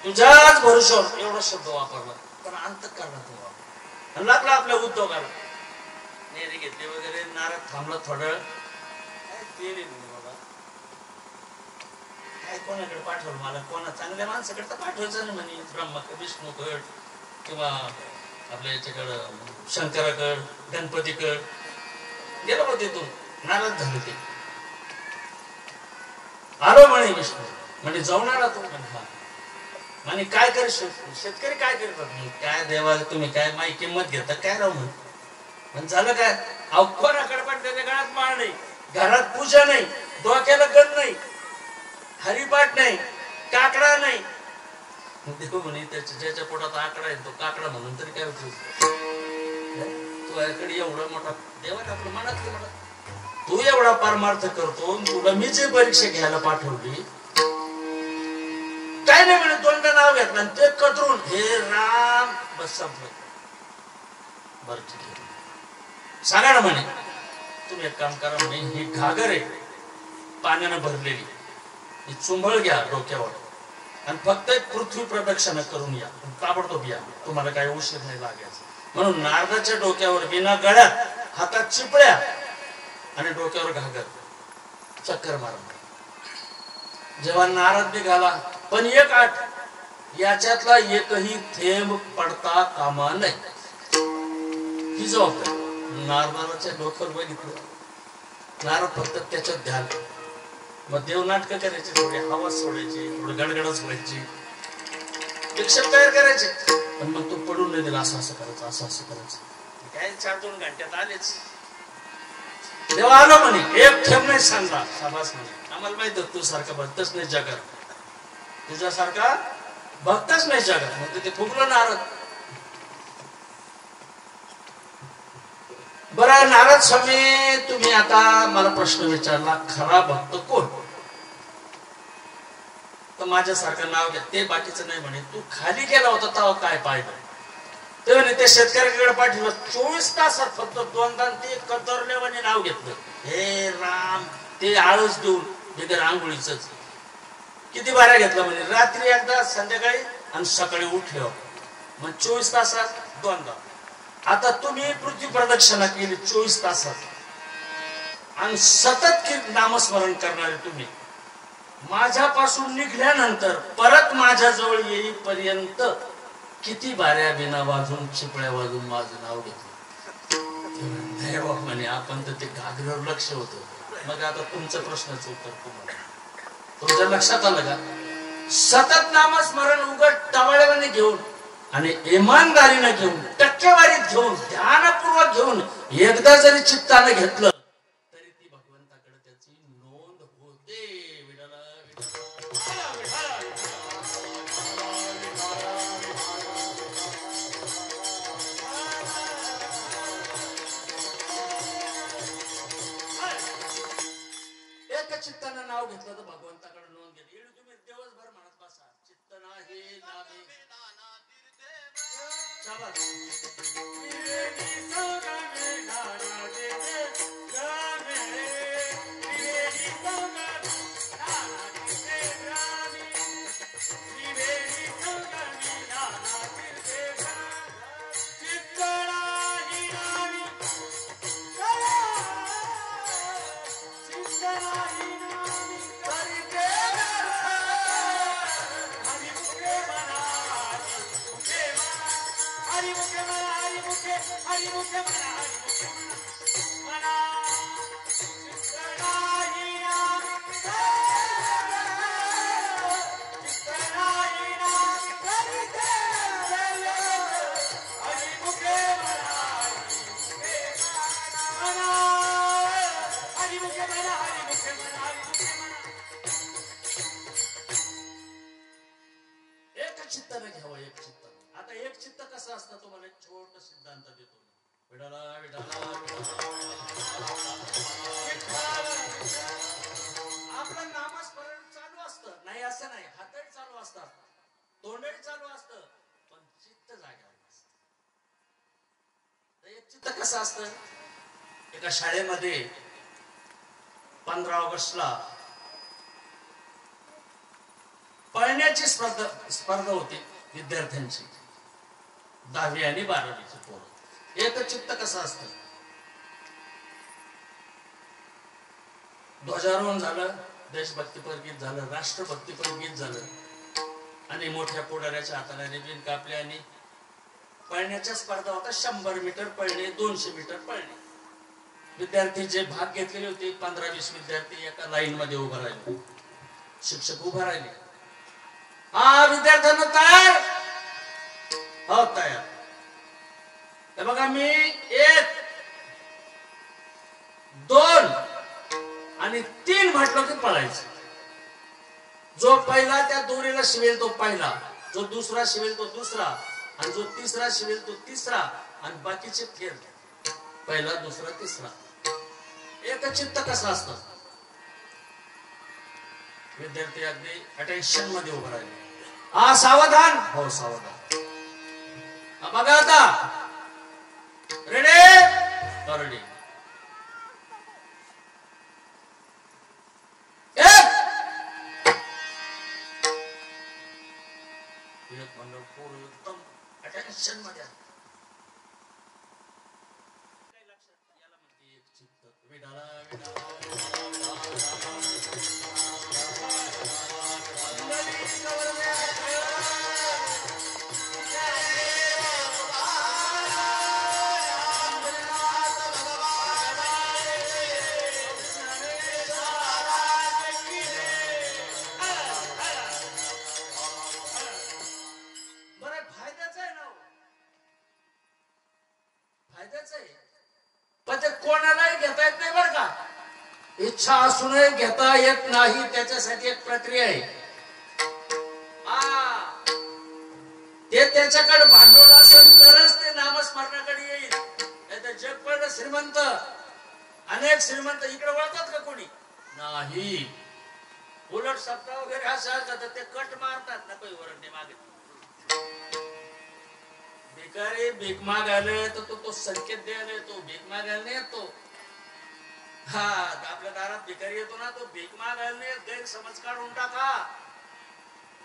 तुझ्याच भरोशावर एवढा शब्द वापरला, पण अंतःकरणातून वापरला. आणि लागला आपल्या उद्योगाला. नेरे घेतले वगैरे, नारद थांबला थोडा वेळ. काय ते रे बाबा, काय कोणाकडे पाठवलं मला, कोणा चांगल्या माणसाकडे तर पाठवायचं नाही म्हणे, ब्रह्माकडे, विष्णूकड किंवा आपल्या याच्याकडं शंकराकड, गणपतीकड. गेलो बघ तिथून, नाराज झाले ते. आलो म्हणे विष्णू, म्हणजे जाऊन आला तो म्हणे. हा म्हणे काय कर, शेतकरी काय करतात, काय देवा तुम्ही काय माझी किंमत घेता काय राहू म्हणे. झालं काय, अहो कोणाकडे पण त्याच्या गळ्यात माळ नाही, घरात पूजा नाही, डोक्याला गण नाही, हरिपाठ नाही, काकडा नाही. देव म्हणे त्याच्या ज्याच्या पोटात आकडा आहे तो काकडा म्हणून तरी काय उपयोग. तुझ्याकडे एवढा मोठा देवाने आपलं मनात म्हणा, तू एवढा परमार्थ करतो, तुला मी जे परीक्षा घ्यायला पाठवली काय नाही म्हणे. दोनदा नाव घेतलं आणि ते कतरून हे राम, बस संपलं. बरं ठीक आहे, सांगा ना म्हणे. तुम्ही एक काम करा म्हणे, ही घागर आहे पाण्यानं भरलेली, ही चुंबळ घ्या डोक्यावर आणि फक्त एक पृथ्वी प्रदक्षिणा करून या, ताबडतोब या, तुम्हाला काही उशीर नाही लागायचा. म्हणून नारदाच्या डोक्यावर बिना गळ्यात, हातात चिपळ्या आणि डोक्यावर घागर, चक्कर मारा. जेव्हा नारद निघाला, पण एक आठ, याच्यातला एकही थेंब पडता कामा नाही. ही जबाबदारी. नारदाच्या डोक्यावर बघितलं, नारद फक्त त्याच्यात ध्यान. मग देव नाटकं करायचे, थोडी हवा सोडायची, थोडी गडगडच व्हायची, विक्षेप तयार करायचे, पण मग तो पडून नाही दिला. असं असं करायचं, असं असं करायचं. काय 4-2 घंट्यात आलेच. देवा आलो म्हणे, एक थेंब नाही सांगला. शाबास म्हणे, आम्हाला माहित तू सारखा भक्तच नाही जगात, तुझ्यासारखा भक्तच नाही जगात. मग ते फुगलं नारद. बरं नारद स्वामी, तुम्ही आता मला प्रश्न विचारला, खरा भक्त कोण? तर माझ्यासारखं नाव घ्या. ते बाकीचं नाही म्हणे. तू खाली गेला होता तेव्हा काय पाहिलं? ते म्हणे त्या शेतकऱ्याकडे पाठवलं, 24 तासात फक्त 2दा ते कतरले म्हणे नाव घेतलं, हे राम. ते आळस देऊन बिगर आंघोळीच किती बाऱ्या घेतला म्हणे, रात्री एकदा, संध्याकाळी आणि सकाळी उठल्यावर. मग 24 तासात 2दा. आता तुम्ही पृथ्वी प्रदक्षिणा केली 24 तासात आणि सतत नामस्मरण करणारे तुम्ही, माझ्यापासून निघल्यानंतर परत माझ्या जवळ येईपर्यंत किती बाऱ्या बिना वाजून, चिपळ्या वाजून माझं नाव घेतलं म्हणे. आपण तर ते घागरीवर लक्ष होतं. मग आता तुमचं प्रश्नाचं उत्तर तुम्हाला, तुमच्या लक्षात आलं का? सतत नामस्मरण उघड टवाळ्याने घेऊन आणि इमानदारीने घेऊन, टक्केवारीत घेऊन, ध्यानपूर्वक घेऊन एकदा जरी चित्ताने घेतलं तरी ती भगवंताकडे त्याची नोंद होते. विठाला एक चित्तानं नाव घेतलं तर भगवंताकडे नोंद घेतली. तुम्ही दिवसभर म्हणत बसा, चित्त नाही नामे चित्ताने घ्यावं, एक चित्त. आता एक चित्त कसं असतं तुम्हाला एक छोट सिद्धांत देतो. विठाला विठाला आपलं नामस्मरण चालू असतं, नाही असं नाही, हातही चालू असतात, तोंडही चालू असतं, पण चित्त जाग्यावर नसतं. एक चित्त कसं असतं, एका शाळेमध्ये 15 ऑगस्टला पळण्याची स्पर्धा होती विद्यार्थ्यांची, 10वी आणि 12वीची पोरं. एकचित्त कसं असतं. ध्वजारोहण झालं, देशभक्तीपर गीत झालं, राष्ट्रभक्तीपर गीत झालं आणि मोठ्या पुढाऱ्याच्या हाताने रिबीन कापले आणि पळण्याच्या स्पर्धा होता. 100 मीटर पळणे, 200 मीटर पळणे. विद्यार्थी जे भाग घेतलेले होते 15-20 विद्यार्थी एका लाईन मध्ये उभं राहिले. शिक्षक उभं राहिले. हा विद्यार्थ्यांना तयार, हो तयार. तर बघा मी 1, 2 आणि 3 म्हटलं की पळायचं. जो पहिला त्या दोरीला शिवेल तो पहिला, जो दुसरा शिवेल तो दुसरा आणि जो तिसरा शिवेल तो तिसरा आणि बाकीचे फेर पहिला दुसरा तिसरा. एकचित्त कसं असतं. विद्यार्थी अगदी अटेन्शन मध्ये उभं राहिले. हा सावधान, हो सावधान. बघा आता रेडी, रेडी. एक मंडळ पूर्ण एकदम अटेन्शन मध्ये. काय लक्षात याला म्हणते एक चित्त. विडाला इच्छा असूनही घेता येत नाही. त्याच्यासाठी एक प्रक्रिया आहे. ते त्याच्याकडे भांडवल असेल तरच ते नामस्मरणाकडे येईल. नाहीतर जग पण श्रीमंत, अनेक श्रीमंत इकडे वळतात का कोणी नाही. उलट सप्ताह वगैरे असं तर ते कट मारतात ना, काही वरंडे मागे. भिकारी भीक मागायला तर तो संकेत द्यायला येतो, भीक मागायला नाही येतो. हा आपल्या दारात भिकारी येतो ना, तो भीक मागायला नाही, गैरसमज काढून टाका.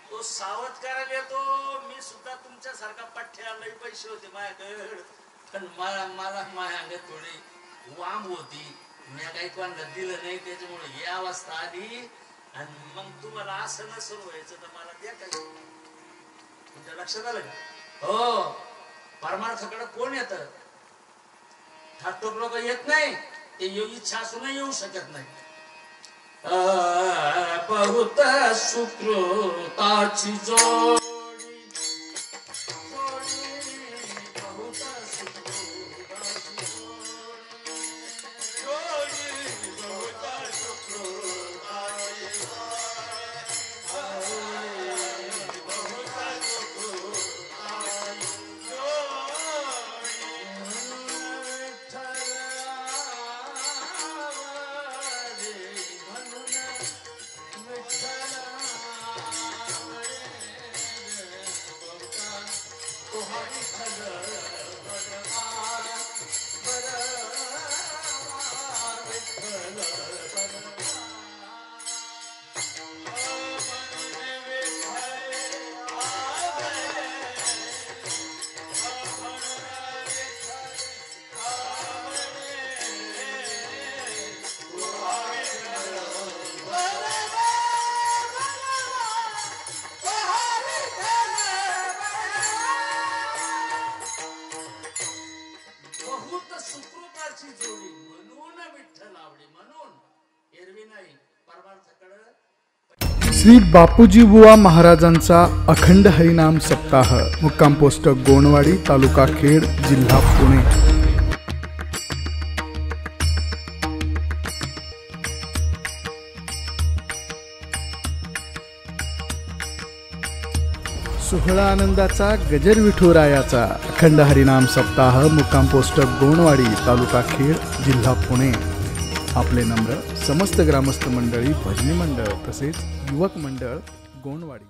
तो सावध करायला येतो. मी सुद्धा तुमच्या सारखा पठ्ठ्या लई पैसे होते माझ्याकडे, पण मला माझ्या अंगात थोडी वाम होती. मी काही कोणाला दिलं नाही, त्याच्यामुळे ही अवस्था आली. आणि मग तुम्हाला असं नसून व्हायचं तर मला द्या काय. तुमच्या लक्षात आलं का? हो, परमार्थाकडे कोण येत? ठाकटोक लोक येत नाही. ते इच्छा असूनही येऊ शकत नाही. बहुत सुकृताची जोडी, बहुत सुकृताची जोडी, बहुत सुकृताची श्री बापूजी बुवा महाराजांचा अखंड हरिनाम सप्ताह. मुक्काम पोस्ट गोणवाडी, तालुका खेड, जिल्हा पुणे. सोहळा आनंदाचा गजर विठुरायाचा. अखंड हरिनाम सप्ताह. मुक्काम पोस्ट गोणवाडी, तालुका खेड, जिल्हा पुणे. आपले नम्र समस्त ग्रामस्थ मंडळी, भजनी मंडळ तसेच युवक मंडळ गोणवाडी.